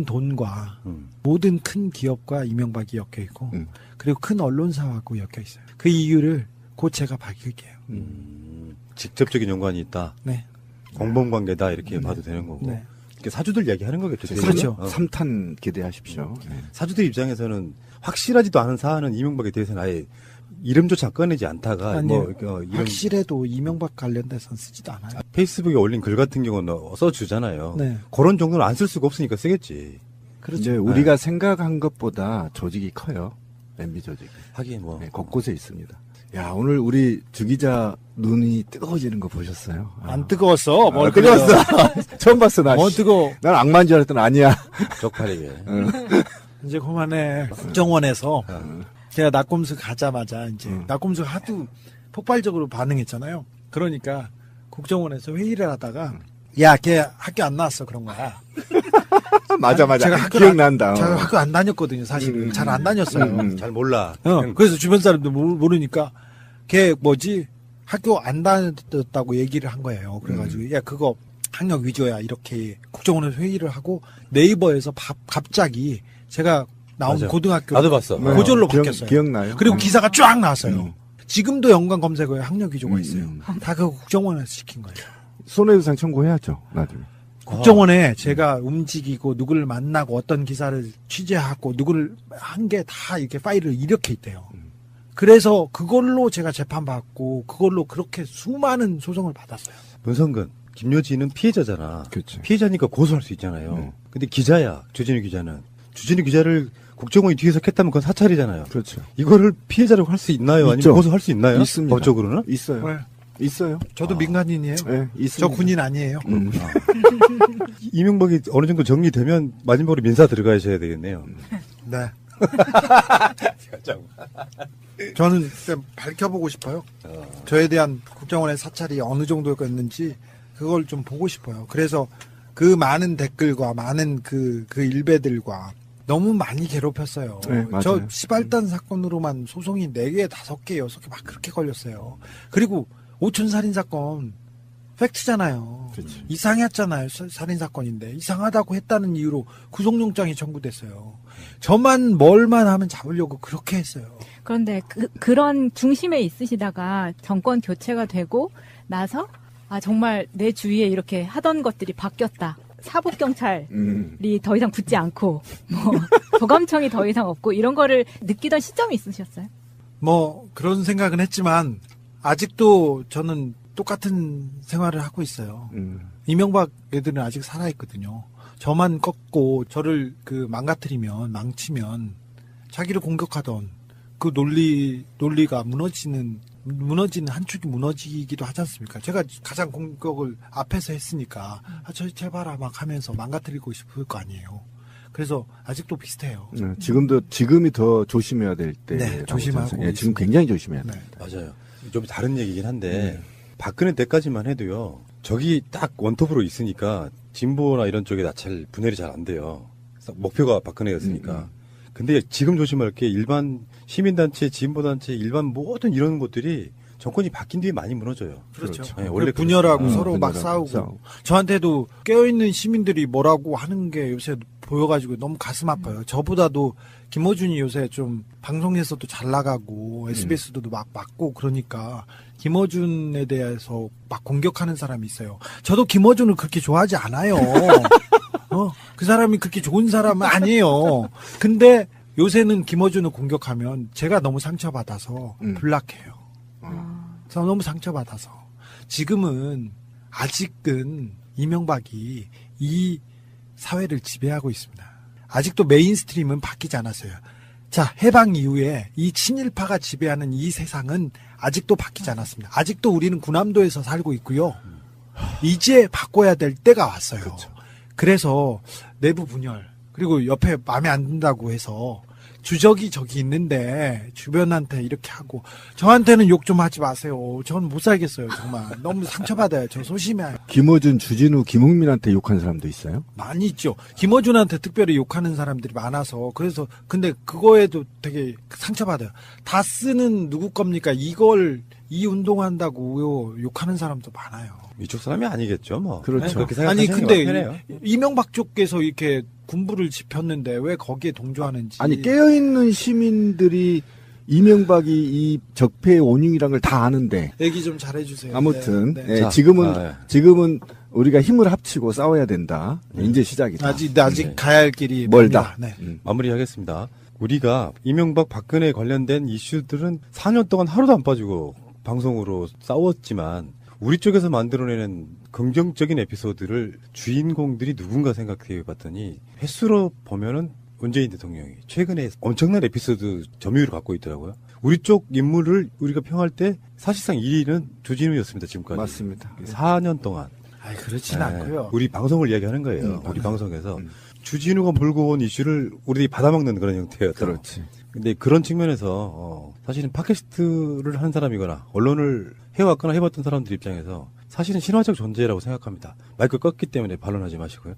B: 돈과 모든 큰 기업과 이명박이 엮여 있고 그리고 큰 언론사하고 엮여 있어요. 그 이유를 곧 제가 밝힐게요.
A: 직접적인 연관이 있다.
B: 네.
A: 공범관계다 이렇게 봐도 되는 거고.
B: 네.
A: 이렇게 사주들 이야기하는 거겠죠.
B: 그렇죠.
C: 3탄 기대하십시오.
A: 사주들 입장에서는 확실하지도 않은 사안은 이명박에 대해서는 아예 이름조차 꺼내지 않다가
B: 아니요.
A: 이런
B: 확실해도 이명박 관련돼서는 쓰지도 않아요.
A: 페이스북에 올린 글 같은 경우는 써주잖아요.
B: 네.
A: 그런 정도는 안 쓸 수가 없으니까 쓰겠지.
B: 그렇죠.
C: 이제 우리가 생각한 것보다 조직이 커요. MB 조직이.
A: 하긴
C: 곳곳에 있습니다. 야, 오늘 우리 주 기자 눈이 뜨거워지는 거 보셨어요?
B: 안 뜨거웠어. 뭘
C: 뜨거웠어. 처음 봤어, 나.
B: 뜨거워.
C: 난 악마인 줄 알았더니 아니야.
A: 쪽팔리게.
B: 이제 그만해. 국정원에서 제가 낙검수 가자마자 이제 낙검수 하도 폭발적으로 반응했잖아요. 그러니까 국정원에서 회의를 하다가 야, 걔 학교 안 나왔어 그런 거야.
C: 맞아.
B: 제가
C: 기억난다.
B: 제가 학교 안 다녔거든요. 사실 잘 안 다녔어요.
A: 잘 몰라.
B: 그래서 주변 사람도 모르니까 걔 학교 안 다녔다고 얘기를 한 거예요. 그래가지고 야 그거 학력 위조야 이렇게 국정원에서 회의를 하고 네이버에서 갑자기 제가 나온
A: 맞아.
B: 고등학교
A: 나도 봤어.
B: 고졸로 바뀌었어요.
C: 기억나요?
B: 그리고 기사가 쫙 나왔어요. 지금도 연관 검색어에 학력 위조가 있어요. 다 그거 국정원에서 시킨 거예요.
C: 손해배상 청구해야죠, 나중에.
B: 국정원에 제가 움직이고 누구를 만나고 어떤 기사를 취재하고 누구를 한 게 다 이렇게 파일을 이렇게 있대요. 그래서 그걸로 제가 재판받고 그걸로 그렇게 수많은 소송을 받았어요.
A: 문성근, 김효진은 피해자잖아.
C: 그렇죠.
A: 피해자니까 고소할 수 있잖아요. 근데 기자야, 주진우 기자는. 주진우 기자를 국정원이 뒤에서 캤다면 그건 사찰이잖아요.
C: 그렇죠.
A: 이거를 피해자라고 할 수 있나요? 아니면
C: 있죠.
A: 고소할 수 있나요?
C: 있습니다.
A: 법적으로는?
C: 있어요.
B: 네.
C: 있어요.
B: 저도 민간인이에요.
C: 네, 있습니다.
B: 저 군인 아니에요.
A: 이명박이 어느 정도 정리되면 마지막으로 민사 들어가셔야 되겠네요.
B: 네. 저는 밝혀보고 싶어요. 저에 대한 국정원의 사찰이 어느 정도였는지 그걸 좀 보고 싶어요. 그래서 그 많은 댓글과 많은 그 일배들과 너무 많이 괴롭혔어요.
C: 네, 맞아요.
B: 저 시발단 사건으로만 소송이 4개, 5개, 6개 막 그렇게 걸렸어요. 그리고 오촌살인 사건 팩트잖아요.
C: 그렇죠.
B: 이상했잖아요. 살인 사건인데 이상하다고 했다는 이유로 구속영장이 청구됐어요. 저만 뭘만 하면 잡으려고 그렇게 했어요.
D: 그런데 그런 중심에 있으시다가 정권 교체가 되고 나서 정말 내 주위에 이렇게 하던 것들이 바뀌었다. 사법경찰이 더 이상 붙지 않고 도감청이 더 이상 없고 이런 거를 느끼던 시점이 있으셨어요?
B: 뭐 그런 생각은 했지만 아직도 저는 똑같은 생활을 하고 있어요. 이명박 애들은 아직 살아있거든요. 저만 꺾고 저를 망가뜨리면 망치면 자기를 공격하던 그 논리가 무너지는 한 축이 무너지기도 하지 않습니까? 제가 가장 공격을 앞에서 했으니까 저희 봐라 막 하면서 망가뜨리고 싶을 거 아니에요. 그래서 아직도 비슷해요.
C: 지금이 더 조심해야 될 때.
B: 네, 조심하고
C: 예, 지금 굉장히 조심해야 돼.
B: 네.
A: 맞아요. 좀 다른 얘기긴 한데 박근혜 때까지만 해도요. 적이 딱 원톱으로 있으니까 진보나 이런 쪽에 잘 분열이 잘 안 돼요. 목표가 박근혜였으니까. 근데 지금 조심할 게 일반 시민단체, 진보단체, 일반 모든 이런 것들이 정권이 바뀐 뒤에 많이 무너져요.
B: 그렇죠.
A: 네, 원래
B: 분열하고
A: 그렇죠.
B: 서로 막 싸우고. 저한테도 깨어있는 시민들이 뭐라고 하는 게 요새 보여가지고 너무 가슴 아파요. 저보다도 김어준이 요새 좀 방송에서도 잘 나가고 SBS도 막 맞고 그러니까 김어준에 대해서 막 공격하는 사람이 있어요. 저도 김어준을 그렇게 좋아하지 않아요. 그 사람이 그렇게 좋은 사람은 아니에요. 근데 요새는 김어준을 공격하면 제가 너무 상처받아서 불락해요. 그래서 너무 상처받아서. 지금은 아직은 이명박이 이 사회를 지배하고 있습니다. 아직도 메인스트림은 바뀌지 않았어요. 자, 해방 이후에 이 친일파가 지배하는 이 세상은 아직도 바뀌지 않았습니다. 아직도 우리는 군함도에서 살고 있고요. 이제 바꿔야 될 때가 왔어요.
C: 그렇죠.
B: 그래서 내부 분열, 그리고 옆에 마음에 안 든다고 해서 주적이 저기 있는데 주변한테 이렇게 하고 저한테는 욕 좀 하지 마세요. 저는 못 살겠어요. 정말 너무 상처받아요. 저 소심해요.
C: 김어준, 주진우, 김웅민한테 욕한 사람도 있어요?
B: 많이 있죠. 김어준한테 특별히 욕하는 사람들이 많아서 그래서 근데 그거에도 되게 상처받아요. 다 쓰는 누구 겁니까? 이 운동한다고 욕하는 사람도 많아요.
A: 이쪽 사람이 아니겠죠, 뭐.
C: 그렇죠.
A: 그렇게
B: 아니
A: 생각하시는
B: 근데
A: 게 편해요.
B: 이명박 쪽에서 이렇게 군부를 짚었는데 왜 거기에 동조하는지.
C: 아니, 깨어있는 시민들이 이명박이 이 적폐의 원흉이란 걸 다 아는데.
B: 얘기 좀 잘해주세요.
C: 아무튼,
B: 네.
C: 예,
A: 자,
C: 지금은 우리가 힘을 합치고 싸워야 된다. 이제 시작이다.
B: 아직
A: 네.
B: 가야 할 길이
C: 멀다.
B: 네.
A: 마무리하겠습니다. 우리가 이명박 박근혜 관련된 이슈들은 4년 동안 하루도 안 빠지고 방송으로 싸웠지만 우리 쪽에서 만들어내는 긍정적인 에피소드를 주인공들이 누군가 생각해 봤더니 횟수로 보면은 문재인 대통령이 최근에 엄청난 에피소드 점유율을 갖고 있더라고요. 우리 쪽 인물을 우리가 평할 때 사실상 1위는 주진우였습니다, 지금까지.
C: 맞습니다.
A: 4년 동안.
B: 아이, 그렇진
A: 네,
B: 않고요.
A: 우리 방송을 이야기하는 거예요. 우리 방송에서. 주진우가 몰고 온 이슈를 우리들이 받아먹는 그런 형태였다.
C: 그렇지.
A: 근데 그런 측면에서 사실은 팟캐스트를 하는 사람이거나 언론을 해왔거나 해봤던 사람들 입장에서 사실은 신화적 존재라고 생각합니다. 마이크 껐기 때문에 반론하지 마시고요.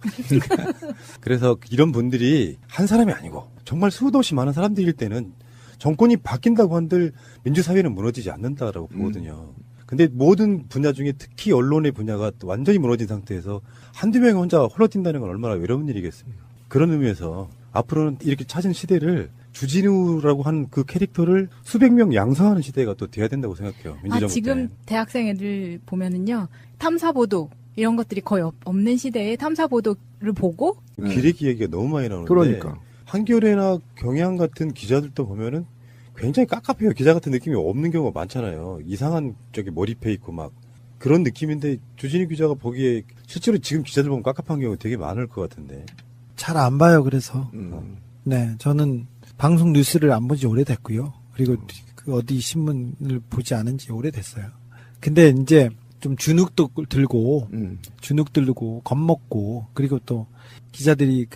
A: 그래서 이런 분들이 한 사람이 아니고 정말 수도 없이 많은 사람들일 때는 정권이 바뀐다고 한들 민주사회는 무너지지 않는다라고 보거든요. 근데 모든 분야 중에 특히 언론의 분야가 완전히 무너진 상태에서 한두 명이 혼자 홀라뛴다는 건 얼마나 외로운 일이겠습니까? 그런 의미에서 앞으로는 이렇게 찾은 시대를 주진우라고 하는 그 캐릭터를 수백 명 양성하는 시대가 또 돼야 된다고 생각해요. 민주정부
D: 지금
A: 때.
D: 대학생 애들 보면은요, 탐사보도, 이런 것들이 거의 없는 시대에 탐사보도를 보고,
A: 기레기 얘기가 너무 많이 나오는데.
C: 그러니까.
A: 한겨레나 경향 같은 기자들도 보면은 굉장히 깝깝해요. 기자 같은 느낌이 없는 경우가 많잖아요. 이상한 저기 몰입해 있고 막 그런 느낌인데 주진우 기자가 보기에 실제로 지금 기자들 보면 깝깝한 경우 되게 많을 것 같은데.
B: 잘 안 봐요. 그래서 네, 저는 방송 뉴스를 안 본 지 오래됐고요. 그리고 그 어디 신문을 보지 않은 지 오래됐어요. 근데 이제 좀 주눅도 들고 겁먹고 그리고 또 기자들이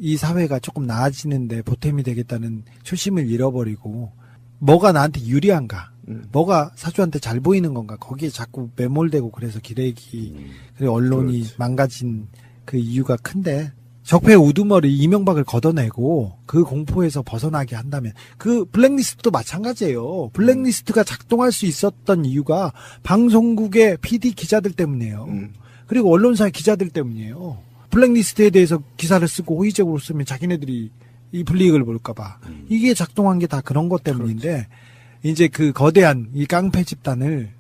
B: 이 사회가 조금 나아지는데 보탬이 되겠다는 초심을 잃어버리고 뭐가 나한테 유리한가, 뭐가 사주한테 잘 보이는 건가 거기에 자꾸 매몰되고 그래서 기레기 그리고 언론이
C: 그렇지.
B: 망가진 그 이유가 큰데 적폐의 우두머리 이명박을 걷어내고 그 공포에서 벗어나게 한다면 그 블랙리스트도 마찬가지예요. 블랙리스트가 작동할 수 있었던 이유가 방송국의 PD 기자들 때문이에요. 그리고 언론사의 기자들 때문이에요. 블랙리스트에 대해서 기사를 쓰고 호의적으로 쓰면 자기네들이 이 불이익을 볼까봐. 이게 작동한 게 다 그런 것 때문인데, 이제 그 거대한 이 깡패 집단을,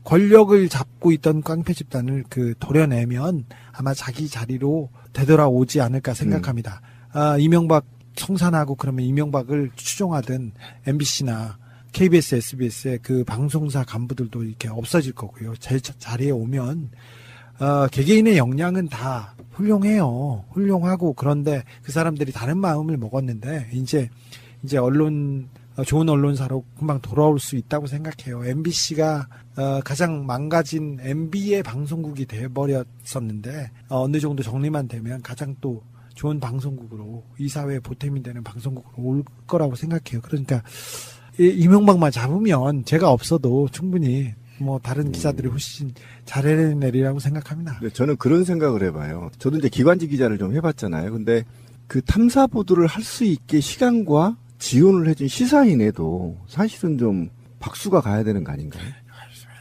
B: 권력을 잡고 있던 깡패 집단을 도려내면 아마 자기 자리로 되돌아오지 않을까 생각합니다. 이명박 청산하고 그러면 이명박을 추종하던 MBC나 KBS, SBS의 그 방송사 간부들도 이렇게 없어질 거고요. 제 자리에 오면, 개개인의 역량은 다 훌륭해요. 훌륭하고, 그런데 그 사람들이 다른 마음을 먹었는데, 이제 좋은 언론사로 금방 돌아올 수 있다고 생각해요. MBC가 가장 망가진 MB의 방송국이 돼버렸었는데, 어느 정도 정리만 되면 가장 또 좋은 방송국으로, 이 사회에 보탬이 되는 방송국으로 올 거라고 생각해요. 그러니까 이명박만 잡으면 제가 없어도 충분히 다른 기자들이 훨씬 잘 해내리라고 생각합니다.
C: 네, 저는 그런 생각을 해봐요. 저도 이제 기관지 기자를 좀 해봤잖아요. 근데 그 탐사 보도를 할 수 있게 시간과 지원을 해준 시사인에도 사실은 좀 박수가 가야 되는 거 아닌가요?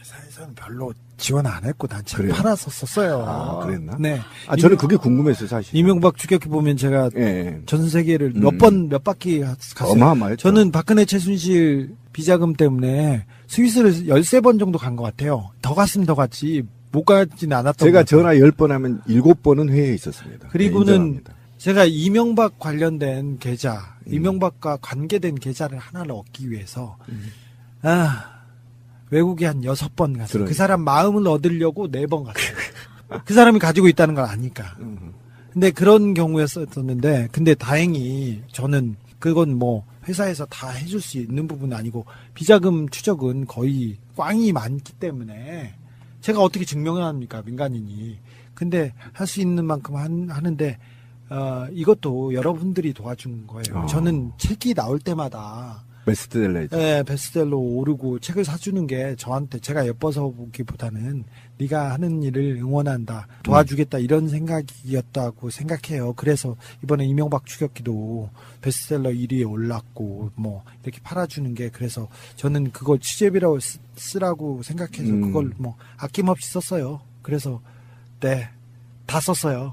B: 회사에서는 별로 지원 안 했고 난 책
C: 그래요?
B: 팔아서 썼어요.
C: 아, 그랬나?
B: 네.
C: 저는 그게 궁금했어요, 사실.
B: 이명박 추격기 보면 제가
C: 예.
B: 전 세계를 몇 바퀴 갔어요.
C: 어마어마했죠.
B: 저는 박근혜 최순실 비자금 때문에 스위스를 13번 정도 간 것 같아요. 더 갔으면 더 갔지 못 가지는 않았던
C: 제가
B: 것 같아요.
C: 전화 10번 하면 7번은 회의에 있었습니다.
B: 그리고는
C: 네, 인정합니다.
B: 제가 이명박 관련된 계좌, 이명박과 관계된 계좌를 하나를 얻기 위해서 외국에 한 6번 갔어요.
C: 그러니까.
B: 그 사람 마음을 얻으려고 4번 갔어요. 그 사람이 가지고 있다는 걸 아니까. 근데 그런 경우였었는데, 근데 다행히 저는 그건 회사에서 다 해줄 수 있는 부분은 아니고, 비자금 추적은 거의 꽝이 많기 때문에 제가 어떻게 증명을 합니까, 민간인이. 근데 할 수 있는 만큼 하는데, 이것도 여러분들이 도와준 거예요. 저는 책이 나올 때마다
C: 베스트셀러죠.
B: 네, 베스트셀러 오르고 책을 사주는 게 저한테 제가 예뻐서 보기보다는 네가 하는 일을 응원한다, 도와주겠다 이런 생각이었다고 생각해요. 그래서 이번에 이명박 추격기도 베스트셀러 1위에 올랐고 이렇게 팔아주는 게, 그래서 저는 그걸 취재비라고 쓰라고 생각해서 그걸 아낌없이 썼어요. 그래서 네, 다 썼어요.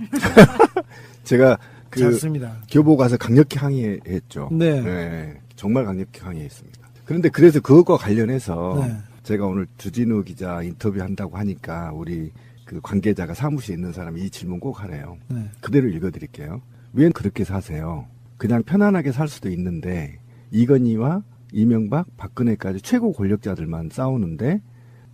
C: 제가
B: 잘 씁니다.
C: 교보 가서 강력히 항의했죠.
B: 네.
C: 네, 정말 강력히 항의했습니다. 그런데 그래서 그것과 관련해서
B: 네.
C: 제가 오늘 주진우 기자 인터뷰한다고 하니까 우리 그 관계자가 사무실에 있는 사람이 이 질문 꼭 하래요.
B: 네.
C: 그대로 읽어드릴게요. 왜 그렇게 사세요? 그냥 편안하게 살 수도 있는데 이건희와 이명박, 박근혜까지 최고 권력자들만 싸우는데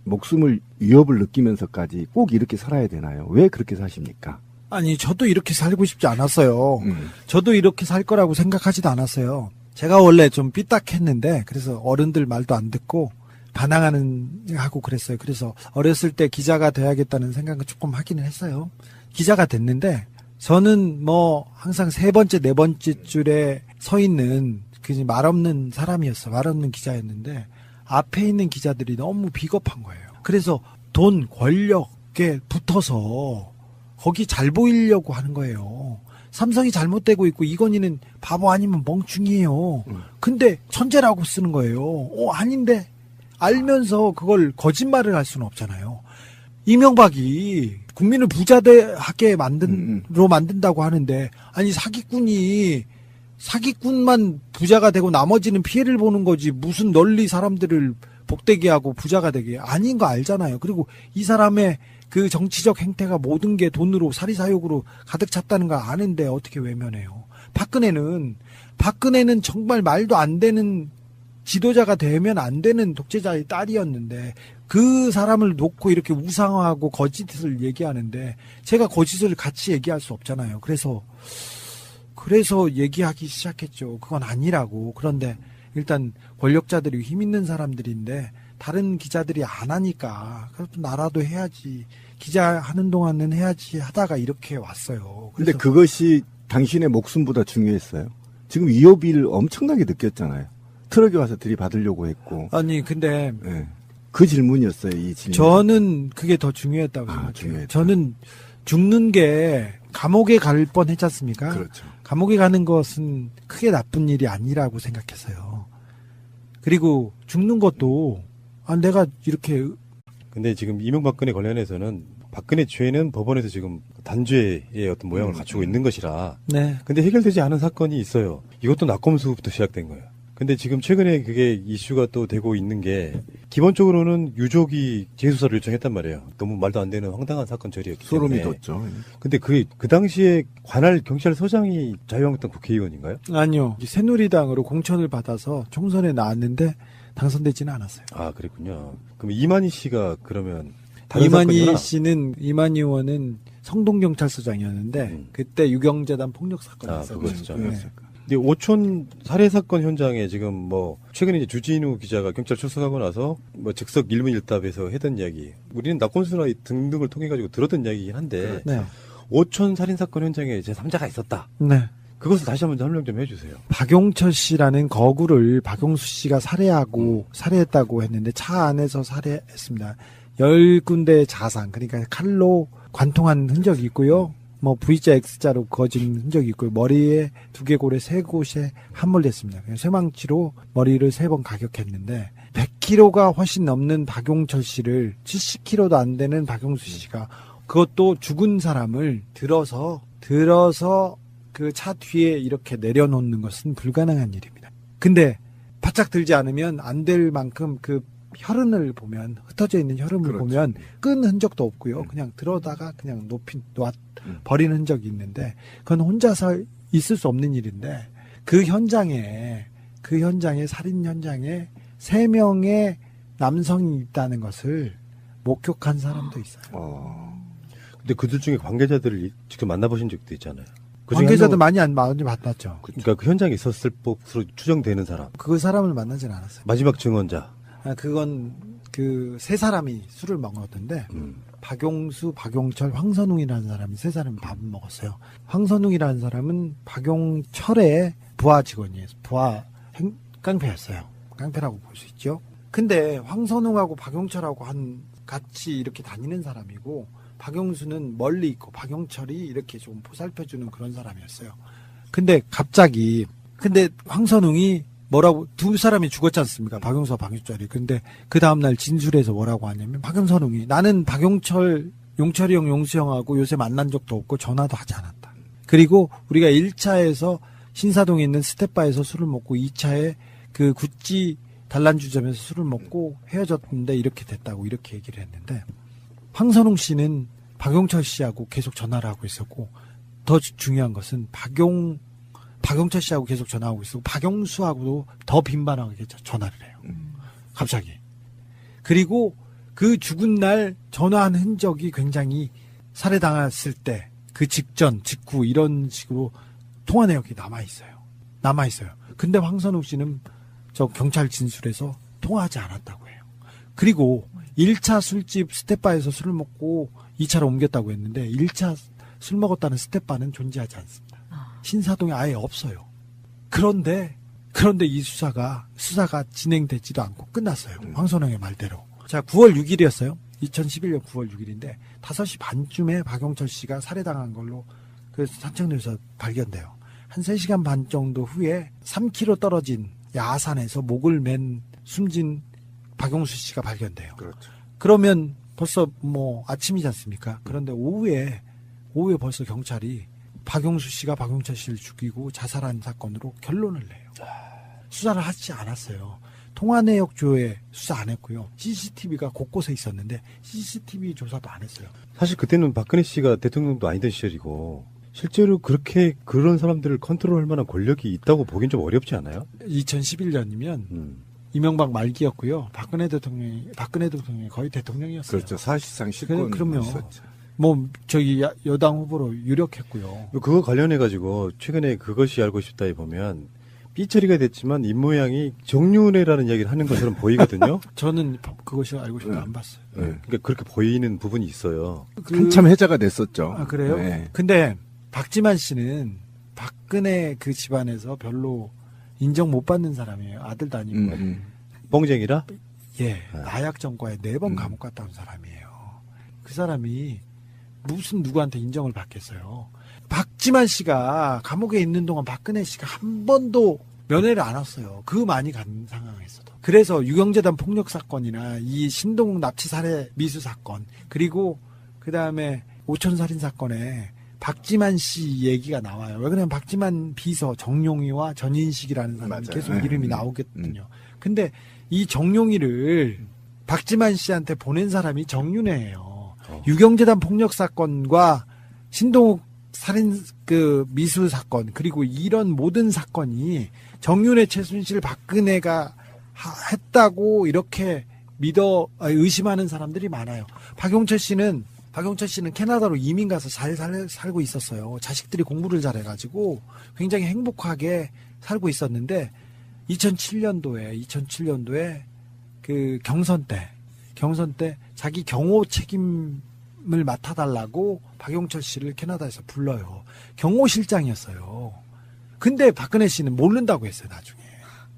C: 목숨을 위협을 느끼면서까지 꼭 이렇게 살아야 되나요? 왜 그렇게 사십니까?
B: 아니, 저도 이렇게 살고 싶지 않았어요. 저도 이렇게 살 거라고 생각하지도 않았어요. 제가 원래 좀 삐딱했는데, 그래서 어른들 말도 안 듣고 반항하고 그랬어요. 그래서 어렸을 때 기자가 돼야겠다는 생각을 조금 하기는 했어요. 기자가 됐는데, 저는 항상 3번째, 4번째 줄에 서 있는 말 없는 사람이었어. 말 없는 기자였는데, 앞에 있는 기자들이 너무 비겁한 거예요. 그래서 돈, 권력에 붙어서 거기 잘 보이려고 하는 거예요. 삼성이 잘못되고 있고 이건희는 바보 아니면 멍충이에요. 근데 천재라고 쓰는 거예요. 아닌데 알면서 그걸 거짓말을 할 수는 없잖아요. 이명박이 국민을 부자하게 만든다고 하는데, 아니 사기꾼만 부자가 되고 나머지는 피해를 보는 거지, 무슨 널리 사람들을 복되게 하고 부자가 되게 아닌 거 알잖아요. 그리고 이 사람의 그 정치적 행태가 모든 게 돈으로, 사리사욕으로 가득 찼다는 걸 아는데 어떻게 외면해요? 박근혜는 정말 말도 안 되는, 지도자가 되면 안 되는 독재자의 딸이었는데 그 사람을 놓고 이렇게 우상화하고 거짓을 얘기하는데, 제가 거짓을 같이 얘기할 수 없잖아요. 그래서 얘기하기 시작했죠. 그건 아니라고. 그런데 일단 권력자들이 힘 있는 사람들인데 다른 기자들이 안 하니까, 그래도 나라도 해야지, 기자 하는 동안은 해야지 하다가 이렇게 왔어요.
C: 근데 그것이 당신의 목숨보다 중요했어요. 지금 위협을 엄청나게 느꼈잖아요. 트럭에 와서 들이받으려고 했고.
B: 아니 근데
C: 네. 그 질문이었어요. 이 질문.
B: 저는 그게 더 중요했다고 생각해요.
C: 중요했다.
B: 저는 죽는 게 감옥에 갈 뻔했지 않습니까?
C: 그렇죠.
B: 감옥에 가는 것은 크게 나쁜 일이 아니라고 생각했어요. 그리고 죽는 것도 내가 이렇게.
A: 근데 지금 이명박근혜 관련해서는 박근혜 죄는 법원에서 지금 단죄의 어떤 모양을 갖추고 있는 것이라.
B: 네.
A: 근데 해결되지 않은 사건이 있어요. 이것도 낙검수부터 시작된 거예요. 근데 지금 최근에 그게 이슈가 또 되고 있는 게 기본적으로는 유족이 재수사를 요청했단 말이에요. 너무 말도 안 되는 황당한 사건 처리였기
C: 소름이
A: 때문에.
C: 돋죠.
A: 근데 그 당시에 관할 경찰서장이 자유한국당 국회의원인가요?
B: 아니요. 새누리당으로 공천을 받아서 총선에 나왔는데 당선되지는 않았어요.
A: 아, 그랬군요. 그럼 이만희 씨가 그러면 다른
B: 이만희
A: 사건이구나.
B: 씨는 이만희 의원은 성동경찰서장이었는데 그때 유경재단 폭력 사건이
A: 아,
B: 있었어요.
A: 그거였죠.
B: 네.
A: 근데 오촌 살해 사건 현장에 지금 뭐 최근에 이제 주진우 기자가 경찰 출석하고 나서 뭐 즉석 일문일답에서 했던 이야기, 우리는 낙검수나 등등을 통해 가지고 들었던 이야기이긴 한데
B: 네.
A: 오촌 살인 사건 현장에 제 3자가 있었다.
B: 네.
A: 그것을 다시 한번 설명 좀 해주세요.
B: 박용철 씨라는 거구를 박용수 씨가 살해했다고 했는데 차 안에서 살해했습니다. 10군데의 자상, 그러니까 칼로 관통한 흔적이 있고요. 뭐 V자 X자로 그어진 흔적이 있고요. 머리에 두개골에 3곳에 함몰됐습니다. 쇠망치로 머리를 3번 가격했는데 100kg가 훨씬 넘는 박용철 씨를 70kg도 안 되는 박용수 씨가 그것도 죽은 사람을 들어서 그 차 뒤에 이렇게 내려놓는 것은 불가능한 일입니다. 근데 바짝 들지 않으면 안 될 만큼 그 혈흔을 보면, 흩어져 있는 혈흔을
C: 그렇죠.
B: 보면 끈 흔적도 없고요. 그냥 들어다가 그냥 버린 흔적이 있는데 그건 혼자서 있을 수 없는 일인데 그 현장에 살인 현장에 3명의 남성이 있다는 것을 목격한 사람도 있어요.
A: 근데 그들 중에 관계자들을 직접 만나보신 적도 있잖아요. 그 중에
B: 관계자들
A: 한
B: 많이 만났죠.
A: 그러니까 그 현장에 있었을 법으로 추정되는 사람.
B: 그 사람을 만나진 않았어요.
A: 마지막 증언자.
B: 그건 그 3사람이 술을 먹었는데 박용수, 박용철, 황선웅이라는 사람이 3사람이 밥을 먹었어요. 황선웅이라는 사람은 박용철의 부하 직원이에요. 깡패였어요. 깡패라고 볼 수 있죠. 근데 황선웅하고 박용철하고 같이 이렇게 다니는 사람이고 박용수는 멀리 있고 박용철이 이렇게 좀 보살펴주는 그런 사람이었어요. 근데 황선웅이 뭐라고, 2사람이 죽었지 않습니까? 박용수와 박용철이. 근데 그 다음날 진술에서 뭐라고 하냐면 박용선웅이 나는 용철이 형, 용수 형하고 요새 만난 적도 없고 전화도 하지 않았다. 그리고 우리가 1차에서 신사동에 있는 스텝바에서 술을 먹고 2차에 그 구찌 단란주점에서 술을 먹고 헤어졌는데 이렇게 됐다고 이렇게 얘기를 했는데 황선웅 씨는 박용철 씨하고 계속 전화를 하고 있었고 더 중요한 것은 박용철 씨하고 계속 전화하고 있었고 박용수하고도 더 빈번하게 전화를 해요. 갑자기. 그리고 그 죽은 날 전화한 흔적이 굉장히 살해당했을 때 그 직후 이런 식으로 통화 내역이 남아있어요. 근데 황선웅 씨는 저 경찰 진술에서 통화하지 않았다고 해요. 그리고 1차 술집 스텝바에서 술을 먹고 2차로 옮겼다고 했는데 1차 술 먹었다는 스텝바는 존재하지 않습니다. 신사동에 아예 없어요. 그런데 이 수사가 진행되지도 않고 끝났어요. 황선웅의 말대로. 자, 9월 6일이었어요. 2011년 9월 6일인데 5시 반쯤에 박용철 씨가 살해당한 걸로 그 산책로에서 발견돼요. 한 3시간 반 정도 후에 3km 떨어진 야산에서 목을 맨 숨진 박용수 씨가 발견돼요.
C: 그렇죠.
B: 그러면 벌써 뭐 아침이지 않습니까? 그런데 오후에 벌써 경찰이 박용수 씨가 박용철 씨를 죽이고 자살한 사건으로 결론을 내요. 수사를 하지 않았어요. 통화 내역 조회 수사 안 했고요. CCTV가 곳곳에 있었는데 CCTV 조사도 안 했어요.
A: 사실 그때는 박근혜 씨가 대통령도 아니던 시절이고 실제로 그런 사람들을 컨트롤할 만한 권력이 있다고 보긴 좀 어렵지 않아요?
B: 2011년이면 이명박 말기였고요. 박근혜 대통령이 거의 대통령이었어요.
C: 그렇죠. 사실상 실권
B: 그럼요.
C: 있었죠.
B: 뭐 저기 여당 후보로 유력했고요.
A: 그거 관련해 가지고 최근에 그것이 알고 싶다에 보면 삐처리가 됐지만 입모양이 정윤회라는 이야기를 하는 것처럼 보이거든요.
B: 저는 그것이 알고 싶다 안 봤어요.
A: 네. 그러니까 그렇게 보이는 부분이 있어요.
C: 한참 해자가 됐었죠.
B: 아, 그래요?
C: 네.
B: 근데 박지만 씨는 박근혜 그 집안에서 별로 인정 못 받는 사람이에요. 아들도 아니고.
A: 뻥쟁이라?
B: 예, 나약정과에 4번 감옥 갔다 온 사람이에요. 그 사람이 무슨 누구한테 인정을 받겠어요. 박지만 씨가 감옥에 있는 동안 박근혜 씨가 한 번도 면회를 안 왔어요. 그 많이 간 상황에서도. 그래서 유경재단 폭력 사건이나 이 신동 납치 살해 미수 사건, 그리고 그 다음에 오촌살인 사건에 박지만 씨 얘기가 나와요. 왜 그러냐면 박지만 비서 정용희와 전인식이라는 사람이
C: 맞아요.
B: 계속
C: 네.
B: 이름이 나오거든요. 근데 이 정용희를 박지만 씨한테 보낸 사람이 정윤회예요. 유경재단 폭력 사건과 신동욱 살인 그 미수 사건 그리고 이런 모든 사건이 정윤회, 최순실, 박근혜가 했다고 이렇게 의심하는 사람들이 많아요. 박용철 씨는 캐나다로 이민 가서 잘 살고 있었어요. 자식들이 공부를 잘해가지고 굉장히 행복하게 살고 있었는데 2007년도에 그 경선 때 자기 경호 책임을 맡아달라고 박용철 씨를 캐나다에서 불러요. 경호실장이었어요. 근데 박근혜 씨는 모른다고 했어요, 나중에.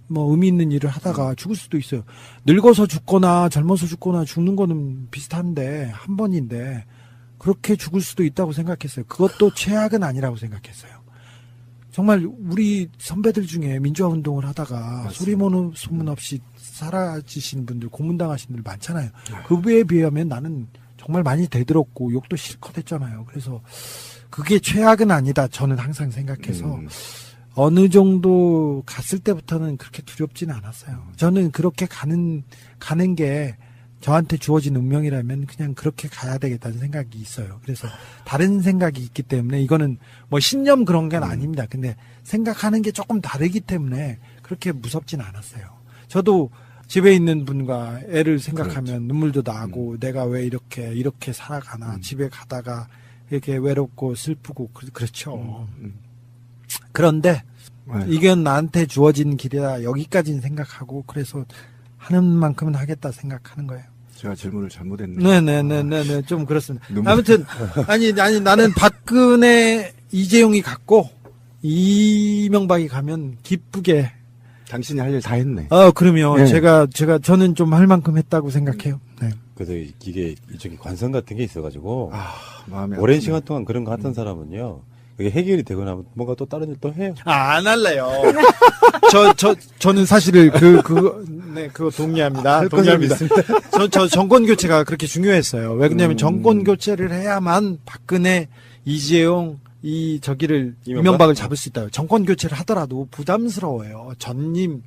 B: 뭐 의미 있는 일을 하다가 죽을 수도 있어요. 늙어서 죽거나 젊어서 죽거나 죽는 거는 비슷한데 한 번인데 그렇게 죽을 수도 있다고 생각했어요. 그것도 최악은 아니라고 생각했어요. 정말 우리 선배들 중에 민주화 운동을 하다가 소문 없이 사라지신 분들, 고문당하신 분들 많잖아요. 그에 비하면 나는 정말 많이 대들었고 욕도 실컷 했잖아요. 그래서 그게 최악은 아니다. 저는 항상 생각해서 어느 정도 갔을 때부터는 그렇게 두렵지는 않았어요. 저는 그렇게 가는 게 저한테 주어진 운명이라면 그냥 그렇게 가야 되겠다는 생각이 있어요. 그래서 다른 생각이 있기 때문에 이거는 뭐 신념 그런 건 아닙니다. 근데 생각하는 게 조금 다르기 때문에 그렇게 무섭진 않았어요. 저도 집에 있는 분과 애를 생각하면
C: 그렇죠.
B: 눈물도 나고 내가 왜 이렇게 살아가나 집에 가다가 이렇게 외롭고 슬프고 그렇죠. 그런데 이건 나한테 주어진 길이다. 여기까지는 생각하고 그래서 하는 만큼은 하겠다 생각하는 거예요.
C: 제가 질문을 잘못했네요.
B: 네네네네 좀 그렇습니다. 아무튼 아니 나는 박근혜 이재용이 갔고 이명박이 가면 기쁘게.
C: 당신이 할 일 다 했네.
B: 그러면
C: 네.
B: 저는 좀 할 만큼 했다고 생각해요. 네.
A: 그래서 이게 일종의 관성 같은 게 있어가지고
C: 마음이
A: 오랜
C: 아프네.
A: 시간 동안 그런 거 했던 사람은요. 그게 해결이 되고 나면 뭔가 또 다른 일 또 해요.
B: 안 할래요. 저는 사실은 그거 동의합니다. 동의합니다. 저 정권 교체가 그렇게 중요했어요. 왜 그러냐면 정권 교체를 해야만 박근혜, 이재용, 이명박을 잡을 수 있다. 정권 교체를 하더라도 부담스러워요. 전임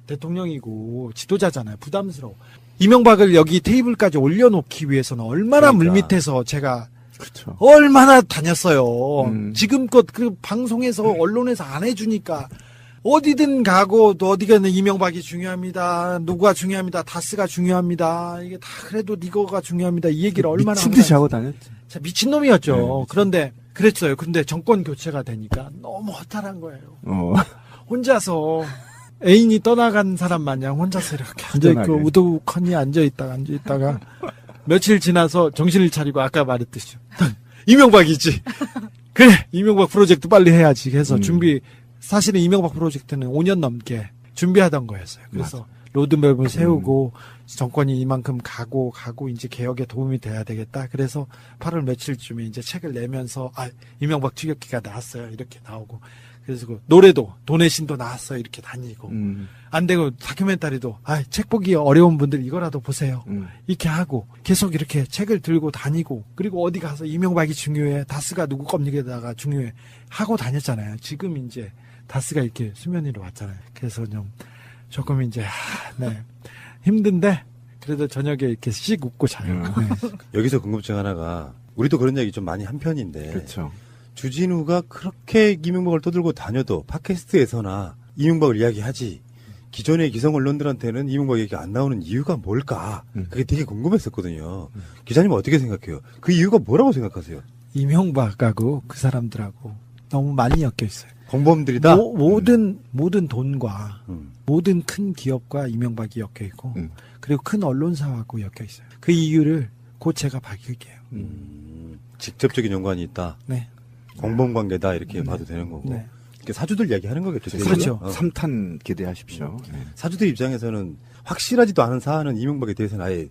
B: 대통령이고 지도자잖아요. 부담스러워. 이명박을 여기 테이블까지 올려놓기 위해서는 얼마나 물밑에서 제가
C: 그렇죠.
B: 얼마나 다녔어요. 지금껏 그 방송에서 언론에서 안 해주니까 어디든 가고 또 어디 가는 이명박이 중요합니다. 누가 중요합니다. 다스가 중요합니다. 이게 다 그래도 니거가 중요합니다. 이 얘기를 얼마나
C: 미친 듯이 하고 다녔지.
B: 미친놈이었죠.
C: 네,
B: 그런데 그랬어요. 근데 정권 교체가 되니까 너무 허탈한 거예요. 혼자서 애인이 떠나간 사람 마냥 혼자서 이렇게 앉아있고
C: 안전하게.
B: 우두커니 앉아있다가 며칠 지나서 정신을 차리고 아까 말했듯이 이명박이지. 그래 이명박 프로젝트 빨리 해야지 해서 사실은 이명박 프로젝트는 5년 넘게 준비하던 거였어요. 그래서 로드맵을 세우고 정권이 이만큼 가고 이제 개혁에 도움이 돼야 되겠다. 그래서 8월 며칠쯤에 이제 책을 내면서 이명박 추격기가 나왔어요. 이렇게 나오고 그래서 그 노래도 도내신도 나왔어요. 이렇게 다니고 안 되고 다큐멘터리도 책 보기 어려운 분들 이거라도 보세요. 이렇게 하고 계속 이렇게 책을 들고 다니고 그리고 어디 가서 이명박이 중요해. 다스가 누구 겁니다가 중요해. 하고 다녔잖아요. 지금 이제 다스가 이렇게 수면 위로 왔잖아요. 그래서 조금 이제 힘든데 그래도 저녁에 이렇게 씩 웃고 자요. 네.
A: 여기서 궁금증 하나가 우리도 그런 얘기 좀 많이 한 편인데
C: 그렇죠.
A: 주진우가 그렇게 이명박을 떠들고 다녀도 팟캐스트에서나 이명박을 이야기하지 기존의 기성 언론들한테는 이명박 얘기 안 나오는 이유가 뭘까? 그게 되게 궁금했었거든요. 기자님은 어떻게 생각해요? 그 이유가 뭐라고 생각하세요?
B: 이명박하고 그 사람들하고 너무 많이 엮여 있어요.
A: 공범들이다?
B: 모든 돈과 모든 큰 기업과 이명박이 엮여 있고 그리고 큰 언론사하고 엮여 있어요. 그 이유를 곧 제가 밝힐게요.
A: 직접적인 연관이 있다.
B: 네.
A: 공범관계다 이렇게 봐도 되는 거고.
B: 네.
A: 이렇게 사주들 이야기하는 거겠죠.
B: 그렇죠.
C: 3탄 기대하십시오. 네.
A: 사주들 입장에서는 확실하지도 않은 사안은 이명박에 대해서는 아예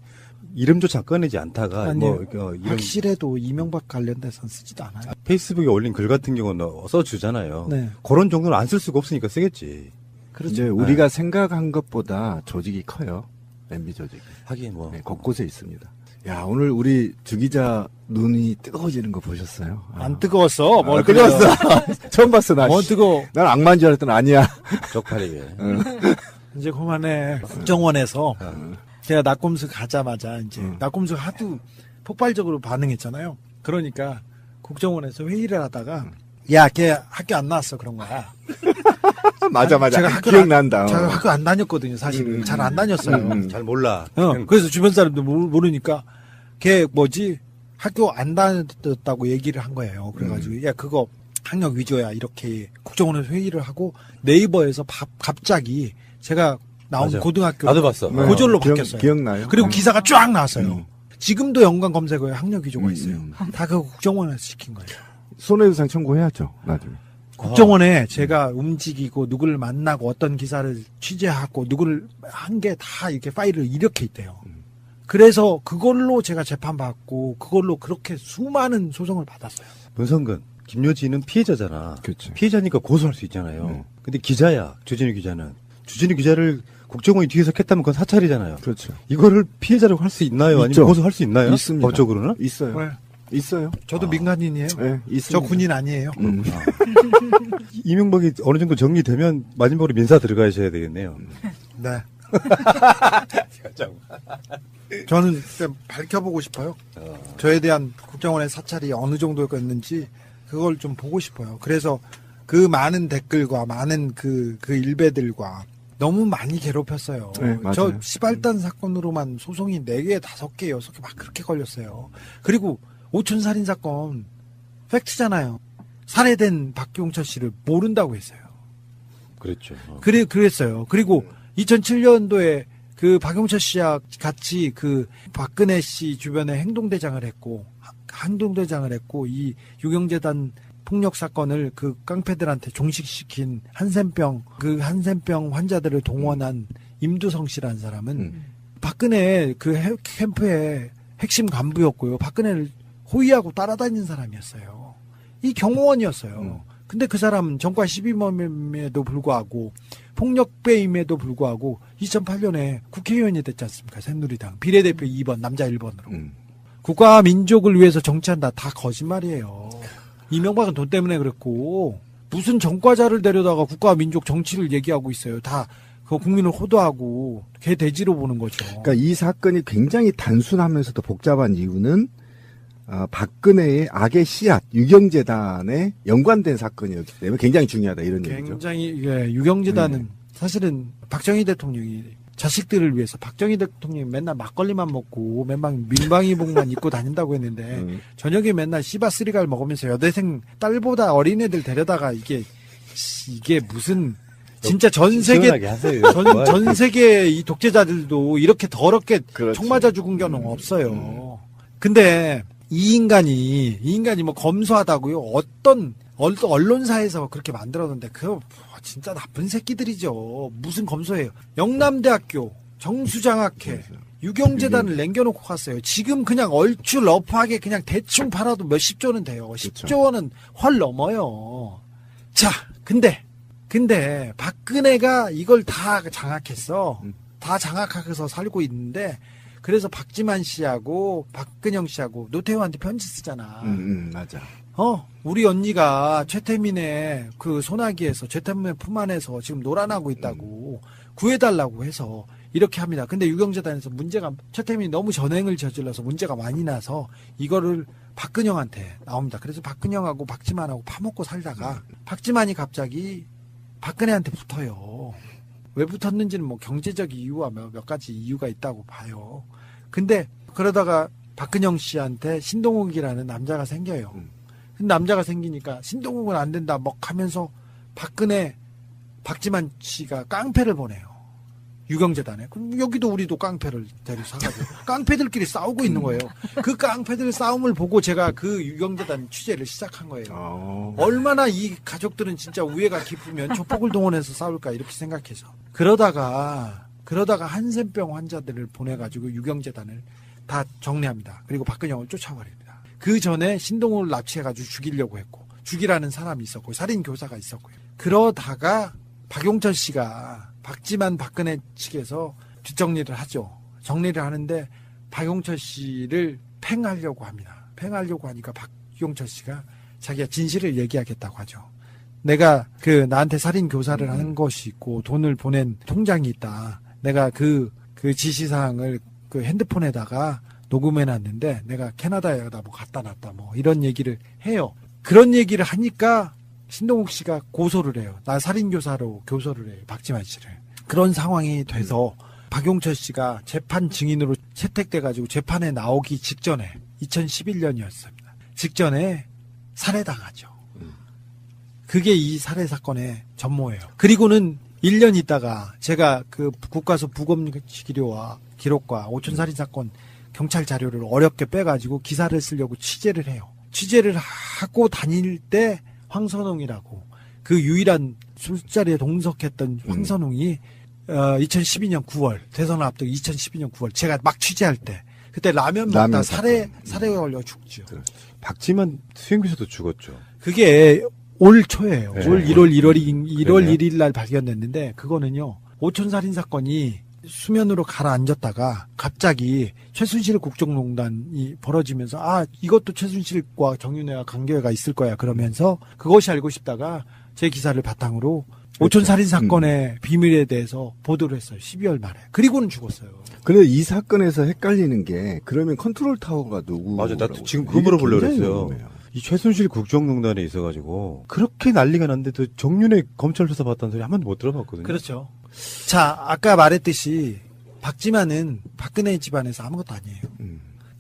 A: 이름조차 꺼내지 않다가 이런
B: 확실해도 이명박 관련돼서는 쓰지도 않아요.
A: 페이스북에 올린 글 같은 경우는 써주잖아요.
B: 네.
A: 그런 정도는 안 쓸 수가 없으니까 쓰겠지.
B: 그렇죠.
C: 이제 우리가 생각한 것보다 조직이 커요. MB 조직이.
A: 하긴
C: 네, 곳곳에 있습니다. 야, 오늘 우리 주 기자 눈이 뜨거워지는 거 보셨어요?
B: 안 뜨거웠어. 뭘
C: 뜨거웠어. 처음 봤어, 나.
B: 뭐 뜨거?
C: 난 악마인 줄 알았더니 아니야.
A: 쪽팔리게.
B: 이제 그만해. 국정원에서 제가 낙검수 가자마자 이제 낙검수 하도 폭발적으로 반응했잖아요. 그러니까 국정원에서 회의를 하다가 야, 걔 학교 안 나왔어 그런 거야.
C: 맞아.
B: 제가 학교
C: 기억난다.
B: 제가 학교 안 다녔거든요, 사실은. 잘 안 다녔어요.
A: 잘 몰라.
B: 그래서 주변 사람들 모르니까 걔 뭐지? 학교 안 다녔다고 얘기를 한 거예요. 그래가지고 야, 그거 학력 위조야 이렇게 국정원에서 회의를 하고 네이버에서 갑자기 제가 나온
A: 맞아.
B: 고등학교
A: 나도 봤어.
B: 고졸로 바뀌었어요.
C: 기억나요?
B: 그리고 기사가 쫙 나왔어요. 지금도 연관 검색어에 학력 위조가 있어요. 다 그거 국정원에서 시킨 거예요.
C: 손해배상 청구해야죠, 나중에.
B: 국정원에 제가 움직이고 누구를 만나고 어떤 기사를 취재하고 누구를 한 게 다 이렇게 파일을 이렇게 있대요. 그래서 그걸로 제가 재판받고 그걸로 그렇게 수많은 소송을 받았어요.
A: 문성근, 김효진은 피해자잖아.
C: 그렇죠.
A: 피해자니까 고소할 수 있잖아요. 근데 기자야, 주진우 기자는. 주진우 기자를 국정원이 뒤에서 캤다면 그건 사찰이잖아요.
C: 그렇죠.
A: 이거를 피해자라고 할 수 있나요? 아니면
C: 있죠.
A: 고소할 수 있나요?
C: 있습니다.
A: 법적으로는?
C: 있어요.
B: 네.
C: 있어요.
B: 저도 민간인이에요.
C: 네, 있습니다.
B: 저 군인 아니에요.
A: 이명박이 어느 정도 정리되면 마지막으로 민사 들어가셔야 되겠네요.
B: 네. 저는 좀 밝혀보고 싶어요. 저에 대한 국정원의 사찰이 어느 정도였는지 그걸 좀 보고 싶어요. 그래서 그 많은 댓글과 많은 그 일배들과 너무 많이 괴롭혔어요.
C: 네, 맞아요.
B: 저 시발단 사건으로만 소송이 4개, 5개, 6개 막 그렇게 걸렸어요. 그리고 오촌살인 사건 팩트잖아요. 살해된 박경철 씨를 모른다고 했어요.
A: 그랬죠.
B: 그랬어요. 그리고 2007년도에 그 박용철 씨와 같이 그 박근혜 씨 주변에 행동대장을 했고 이 유경재단 폭력 사건을 그 깡패들한테 종식시킨 한센병 환자들을 동원한 임두성 씨라는 사람은 박근혜 그 캠프의 핵심 간부였고요. 박근혜를 호위하고 따라다니는 사람이었어요. 이 경호원이었어요. 근데 그 사람은 정과 12범임에도 불구하고 폭력배임에도 불구하고 2008년에 국회의원이 됐지 않습니까? 새누리당 비례대표 2번 남자 1번으로. 국가와 민족을 위해서 정치한다. 다 거짓말이에요. 이명박은 돈 때문에 그랬고 무슨 전과자를 데려다가 국가와 민족 정치를 얘기하고 있어요. 다 그 국민을 호도하고 개돼지로 보는 거죠.
C: 그러니까 이 사건이 굉장히 단순하면서도 복잡한 이유는 박근혜의 악의 씨앗, 유경재단에 연관된 사건이었기 때문에 굉장히 중요하다 이런 얘기죠.
B: 굉장히 유경재단은 사실은 박정희 대통령이 자식들을 위해서 박정희 대통령이 맨날 막걸리만 먹고 맨날 민방위복만 입고 다닌다고 했는데 저녁에 맨날 씨바쓰리갈 먹으면서 여대생 딸보다 어린애들 데려다가 이게 무슨 진짜 전 세계
A: 시원하게 하세요.
B: 전 세계 이 독재자들도 이렇게 더럽게
C: 그렇지.
B: 총 맞아 죽은 경우는 없어요. 근데 이 인간이 뭐 검소하다고요? 어떤 언론사에서 그렇게 만들었는데 그거 진짜 나쁜 새끼들이죠. 무슨 검소해요? 영남대학교 정수장학회 유경재단을 남겨놓고 갔어요. 지금 그냥 얼추 러프하게 그냥 대충 팔아도 몇십조는 돼요. 10조 원은 훨 넘어요. 자, 근데 박근혜가 이걸 다 장악했어. 다 장악하고서 살고 있는데 그래서 박지만 씨하고 박근영 씨하고 노태우한테 편지 쓰잖아.
C: 맞아.
B: 우리 언니가 최태민의 그 소나기에서 최태민의 품 안에서 지금 노란하고 있다고 구해달라고 해서 이렇게 합니다. 근데 유경재단에서 최태민이 너무 전횡을 저질러서 문제가 많이 나서 이거를 박근영한테 나옵니다. 그래서 박근영하고 박지만하고 파먹고 살다가 박지만이 갑자기 박근혜한테 붙어요. 왜 붙었는지는 뭐 경제적 이유와 몇 가지 이유가 있다고 봐요. 근데 그러다가 박근영 씨한테 신동욱이라는 남자가 생겨요. 근데 남자가 생기니까 신동욱은 안 된다 막 하면서 박지만 씨가 깡패를 보내요. 유경재단에. 그럼 여기도 우리도 깡패를 데리고 사가지고 깡패들끼리 싸우고 있는 거예요. 그 깡패들 싸움을 보고 제가 그 유경재단 취재를 시작한 거예요. 얼마나 이 가족들은 진짜 우애가 깊으면 조폭을 동원해서 싸울까 이렇게 생각해서. 그러다가 한센병 환자들을 보내가지고 유경재단을 다 정리합니다. 그리고 박근영을 쫓아버립니다. 그 전에 신동훈을 납치해가지고 죽이려고 했고 죽이라는 사람이 있었고 살인 교사가 있었고요. 그러다가 박용철 씨가 박지만 박근혜 측에서 뒷정리를 하죠. 정리를 하는데 박용철 씨를 팽하려고 합니다. 팽하려고 하니까 박용철 씨가 자기가 진실을 얘기하겠다고 하죠. 내가 나한테 살인 교사를 한 것이 있고 돈을 보낸 통장이 있다. 내가 그 지시사항을 그 핸드폰에다가 녹음해 놨는데 내가 캐나다에다 뭐 갖다 놨다 뭐 이런 얘기를 해요. 그런 얘기를 하니까 신동욱 씨가 고소를 해요. 나 살인교사로 교소를 해요. 박지만 씨를. 그런 상황이 돼서 박용철 씨가 재판 증인으로 채택돼가지고 재판에 나오기 직전에 2011년이었습니다. 직전에 살해당하죠. 그게 이 살해 사건의 전모예요. 그리고는 1년 있다가 제가 그 국가서 부검 기록과 오촌 살인 사건 경찰 자료를 어렵게 빼가지고 기사를 쓰려고 취재를 해요. 취재를 하고 다닐 때 황선홍이라고 그 유일한 술자리에 동석했던 황선홍이 2012년 9월 대선을 앞두고 2012년 9월 제가 막 취재할 때 그때 라면 먹다 살해에 걸려 죽죠.
A: 박지만 수행교사도 죽었죠.
B: 그게 올 초예요.
A: 네.
B: 올 1월
A: 그러네요.
B: 1일 날 발견됐는데 그거는요. 오촌살인 사건이 수면으로 가라앉았다가 갑자기 최순실 국정농단이 벌어지면서 이것도 최순실과 정윤회와 관계가 있을 거야 그러면서 그것이 알고 싶다가 제 기사를 바탕으로 오촌살인 사건의 비밀에 대해서 보도를 했어요. 12월 말에. 그리고는 죽었어요.
C: 근데 이 사건에서 헷갈리는 게 그러면 컨트롤 타워가 누구?
A: 맞아, 나도 지금 그거 물어보려고 그랬어요. 이 최순실 국정농단에 있어가지고 그렇게 난리가 났는데도 정윤회 검찰 수사 받았다는 소리 한 번도 못 들어봤거든요.
B: 그렇죠. 자, 아까 말했듯이 박지만은 박근혜 집안에서 아무것도 아니에요.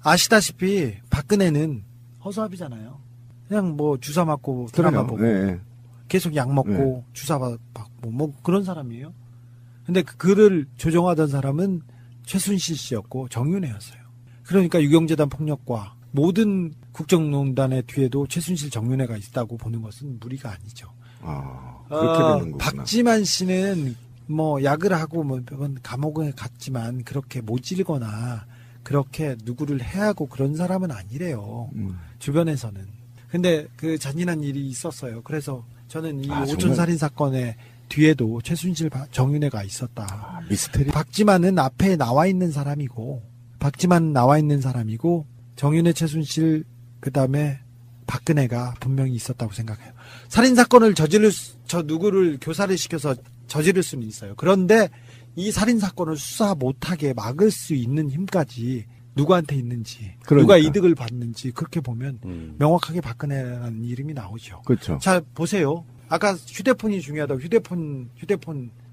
B: 아시다시피 박근혜는 허수아비잖아요. 그냥 뭐 주사 맞고 드라마 보고
C: 네.
B: 계속 약 먹고 주사 받고 뭐 그런 사람이에요. 근데 그를 조종하던 사람은 최순실 씨였고 정윤회였어요. 그러니까 유경재단 폭력과 모든 국정농단의 뒤에도 최순실 정윤회가 있다고 보는 것은 무리가 아니죠.
C: 그렇게 되는 거구나.
B: 박지만 씨는 뭐 약을 하고 뭐 감옥에 갔지만 그렇게 모질거나 그렇게 누구를 해하고 그런 사람은 아니래요. 주변에서는. 근데 그 잔인한 일이 있었어요. 그래서 저는 이 오촌 살인 사건의 뒤에도 최순실 정윤회가 있었다.
C: 미스테리.
B: 박지만은 앞에 나와 있는 사람이고 정윤회, 최순실 그다음에 박근혜가 분명히 있었다고 생각해요. 살인 사건을 누구를 교사를 시켜서 저지를 수는 있어요. 그런데 이 살인 사건을 수사 못하게 막을 수 있는 힘까지 누구한테 있는지, 누가 이득을 받는지 그렇게 보면 명확하게 박근혜라는 이름이 나오죠.
C: 그렇죠.
B: 자, 보세요. 아까 휴대폰이 중요하다고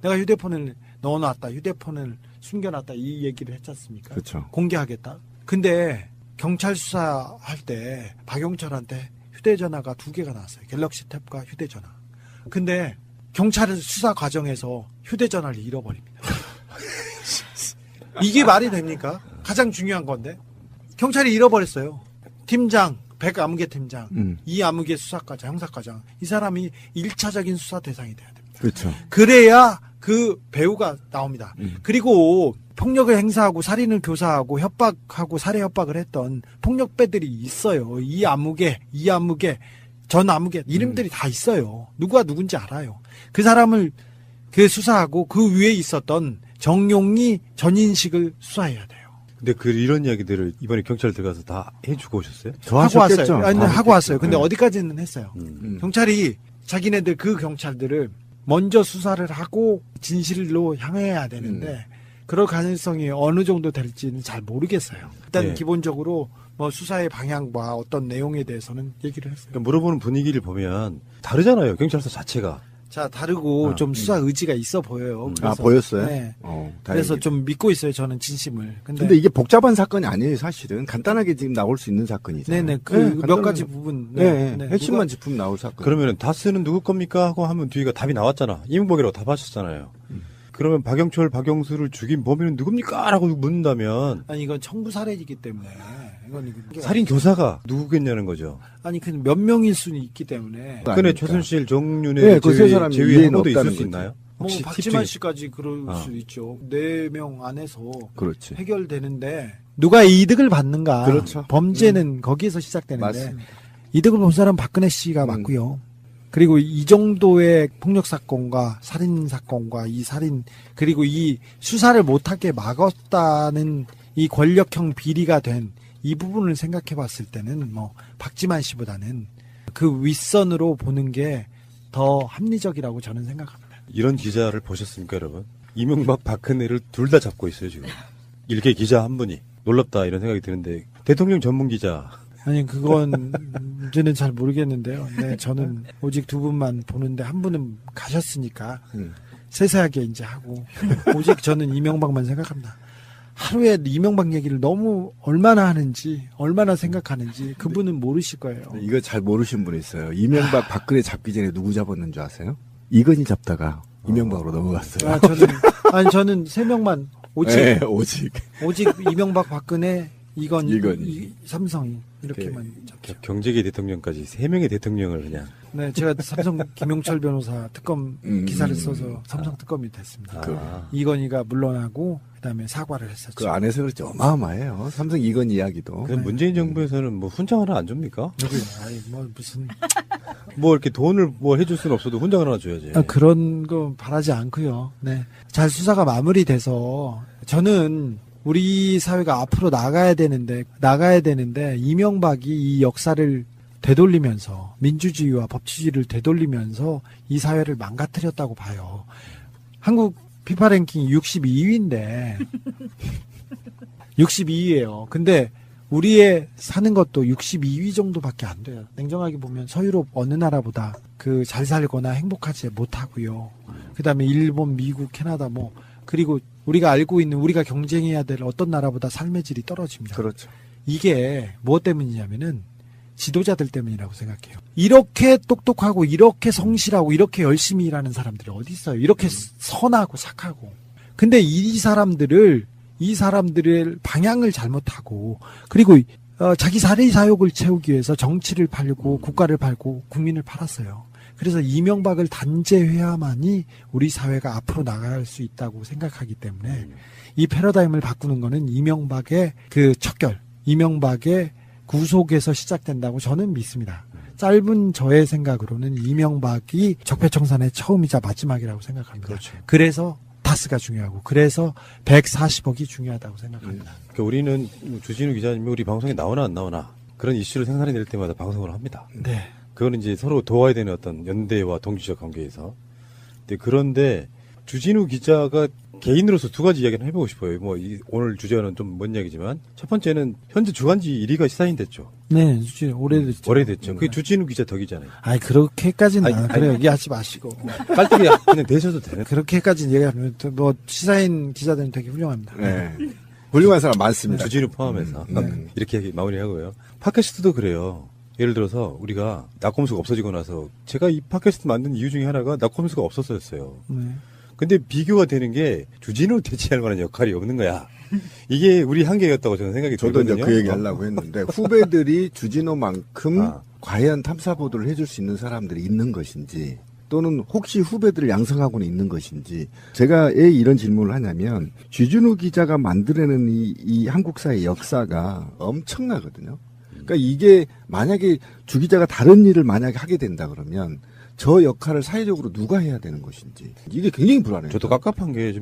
B: 내가 휴대폰을 넣어놨다, 휴대폰을 숨겨놨다 이 얘기를 했지 않습니까?
C: 그렇죠.
B: 공개하겠다. 근데 경찰 수사할 때 박용철한테 휴대전화가 2개가 나왔어요. 갤럭시 탭과 휴대전화. 근데 경찰 수사 과정에서 휴대전화를 잃어버립니다. 이게 말이 됩니까? 가장 중요한 건데 경찰이 잃어버렸어요. 팀장 백아무개 팀장, 이아무개 수사과장, 형사과장 이 사람이 1차적인 수사 대상이 돼야 됩니다.
C: 그렇죠.
B: 그래야 그 배우가 나옵니다. 그리고 폭력을 행사하고 살인을 교사하고 협박하고 살해 협박을 했던 폭력배들이 있어요. 이아무개, 전아무개 이름들이 다 있어요. 누가 누군지 알아요. 그 사람을 수사하고 그 위에 있었던 정용이 전인식을 수사해야 돼요.
A: 근데 이런 이야기들을 이번에 경찰 들어가서 다 해주고 오셨어요?
B: 하고 왔어요. 아니, 하고 왔어요. 근데
C: 네.
B: 어디까지는 했어요. 경찰이 자기네들 그 경찰들을 먼저 수사를 하고 진실로 향해야 되는데 그럴 가능성이 어느 정도 될지는 잘 모르겠어요. 일단
A: 네.
B: 기본적으로 뭐 수사의 방향과 어떤 내용에 대해서는 얘기를 했어요.
A: 그러니까 물어보는 분위기를 보면 다르잖아요. 경찰서 자체가.
B: 자, 다르고 좀 수사 의지가 있어 보여요. 그래서,
C: 보였어요?
B: 네.
C: 그래서
B: 그래서 좀 믿고 있어요. 저는 진심을.
C: 근데 이게 복잡한 사건이 아니에요, 사실은. 간단하게 지금 나올 수 있는 사건이잖아요.
B: 네네. 몇 가지 부분.
C: 핵심만 짚으면 나올 사건.
A: 그러면 다스는 누구 겁니까? 하고 하면 뒤가 답이 나왔잖아. 이명박이라고 답하셨잖아요. 그러면 박영철, 박영수를 죽인 범인은 누굽니까? 라고 묻는다면
B: 아니, 이건 청부 살해이기 때문에. 이건
A: 살인 교사가 누구겠냐는 거죠.
B: 아니, 그 몇 명일 수는 있기 때문에.
A: 박근혜, 최순실, 정윤회
C: 네, 그 세 사람이
A: 제외
C: 이해는
A: 한번도 있을
C: 없다는
A: 수
C: 거지.
A: 있나요?
B: 뭐
A: 혹시
B: 박지만
A: 팁 중에-
B: 씨까지 그럴 수 있죠. 4명 안에서
C: 그렇지.
B: 해결되는데 누가 이득을 받는가?
C: 그렇죠.
B: 범죄는 거기에서 시작되는데
C: 맞습니다.
B: 이득을 본 사람은 박근혜 씨가 맞고요. 그리고 이 정도의 폭력 사건과 살인 사건과 이 살인 그리고 이 수사를 못하게 막았다는 이 권력형 비리가 된 이 부분을 생각해 봤을 때는 뭐 박지만 씨보다는 그 윗선으로 보는 게 더 합리적이라고 저는 생각합니다.
A: 이런 기자를 보셨습니까, 여러분? 이명박, 박근혜를 둘 다 잡고 있어요, 지금. 일개 기자 한 분이. 놀랍다, 이런 생각이 드는데, 대통령 전문 기자.
B: 아니 그건 저는 잘 모르겠는데요. 네, 저는 오직 두 분만 보는데 한 분은 가셨으니까 세세하게 이제 하고 오직 저는 이명박만 생각합니다. 하루에 이명박 얘기를 너무 얼마나 하는지 얼마나 생각하는지 그분은 모르실 거예요.
C: 이거 잘 모르시는 분이 있어요. 이명박 박근혜 잡기 전에 누구 잡았는 줄 아세요? 이건희 잡다가 이명박으로 넘어갔어요.
B: 저는 세 명만 오직
C: 네, 오직
B: 이명박 박근혜 이건희. 삼성이 이렇게만 잡죠.
A: 경제계 대통령까지 3명의 대통령을 그냥.
B: 네, 제가 삼성 김용철 변호사 특검 기사를 써서 삼성 특검이 됐습니다. 이건희가 물러나고 그다음에 사과를 했었죠.
C: 그 안에서 그렇지 어마어마해요. 삼성 이건희 이야기도.
A: 근데 문재인 정부에서는 뭐 훈장 하나 안 줍니까?
B: 아이 뭐 무슨
A: 뭐 이렇게 돈을 뭐 해줄 수는 없어도 훈장을 하나 줘야지.
B: 그런 거 바라지 않고요. 네, 잘 수사가 마무리돼서 저는 우리 사회가 앞으로 나가야 되는데 이명박이 이 역사를 되돌리면서 민주주의와 법치주의를 되돌리면서 이 사회를 망가뜨렸다고 봐요. 한국 피파 랭킹 62위인데 62위예요. 근데 우리의 사는 것도 62위 정도밖에 안 돼요. 냉정하게 보면 서유럽 어느 나라보다 그 잘 살거나 행복하지 못하고요. 그다음에 일본, 미국, 캐나다 뭐 그리고 우리가 알고 있는 우리가 경쟁해야 될 어떤 나라보다 삶의 질이 떨어집니다.
C: 그렇죠.
B: 이게 무엇 때문이냐면은 지도자들 때문이라고 생각해요. 이렇게 똑똑하고 이렇게 성실하고 이렇게 열심히 일하는 사람들이 어디 있어요? 이렇게 선하고 착하고. 근데 이 사람들의 방향을 잘못하고 그리고 자기 사리사욕을 채우기 위해서 정치를 팔고 국가를 팔고 국민을 팔았어요. 그래서 이명박을 단죄해야만이 우리 사회가 앞으로 나갈 수 있다고 생각하기 때문에 이 패러다임을 바꾸는 거는 이명박의 그 척결, 이명박의 구속에서 시작된다고 저는 믿습니다. 짧은 저의 생각으로는 이명박이 적폐청산의 처음이자 마지막이라고 생각합니다.
A: 그렇죠.
B: 그래서 다스가 중요하고 그래서 140억이 중요하다고 생각합니다.
A: 그러니까 우리는 주진우 기자님이 우리 방송에 나오나 안 나오나 그런 이슈를 생산해낼 때마다 방송을 합니다.
B: 네.
A: 그거는 이제 서로 도와야 되는 어떤 연대와 동지적 관계에서. 그런데 주진우 기자가 개인으로서 두 가지 이야기를 해보고 싶어요. 뭐 오늘 주제와는 좀 먼 이야기지만 첫 번째는 현재 주간지 1위가 시사인됐죠.
B: 네, 오래됐죠.
A: 오래됐죠. 그게 주진우 기자 덕이잖아요.
B: 아니 그렇게까지는 그래 얘기하지 마시고
A: 깔때기 그냥 되셔도 되는.
B: 그렇게까지 얘기하면 뭐 시사인 기자들은 되게 훌륭합니다.
C: 네. 훌륭한 사람 많습니다.
A: 주진우 포함해서 이렇게 마무리하고요. 팟캐스트도 그래요. 예를 들어서 우리가 낙검수가 없어지고 나서 제가 이 팟캐스트 만든 이유 중에 하나가 낙검수가 없었어요.
B: 네.
A: 근데 비교가 되는 게 주진우를 대체할 만한 역할이 없는 거야. 이게 우리 한계였다고 저는 생각이
C: 저도
A: 들거든요.
C: 이제 그 얘기 하려고 했는데 후배들이 주진우만큼 과연 탐사 보도를 해줄 수 있는 사람들이 있는 것인지 또는 혹시 후배들을 양성하고는 있는 것인지 제가 왜 이런 질문을 하냐면 주진우 기자가 만들어내는 이 한국사의 역사가 엄청나거든요. 그러니까 이게 만약에 주 기자가 다른 일을 만약에 하게 된다 그러면 저 역할을 사회적으로 누가 해야 되는 것인지 이게 굉장히 불안해요.
A: 저도 깝깝한 게 좀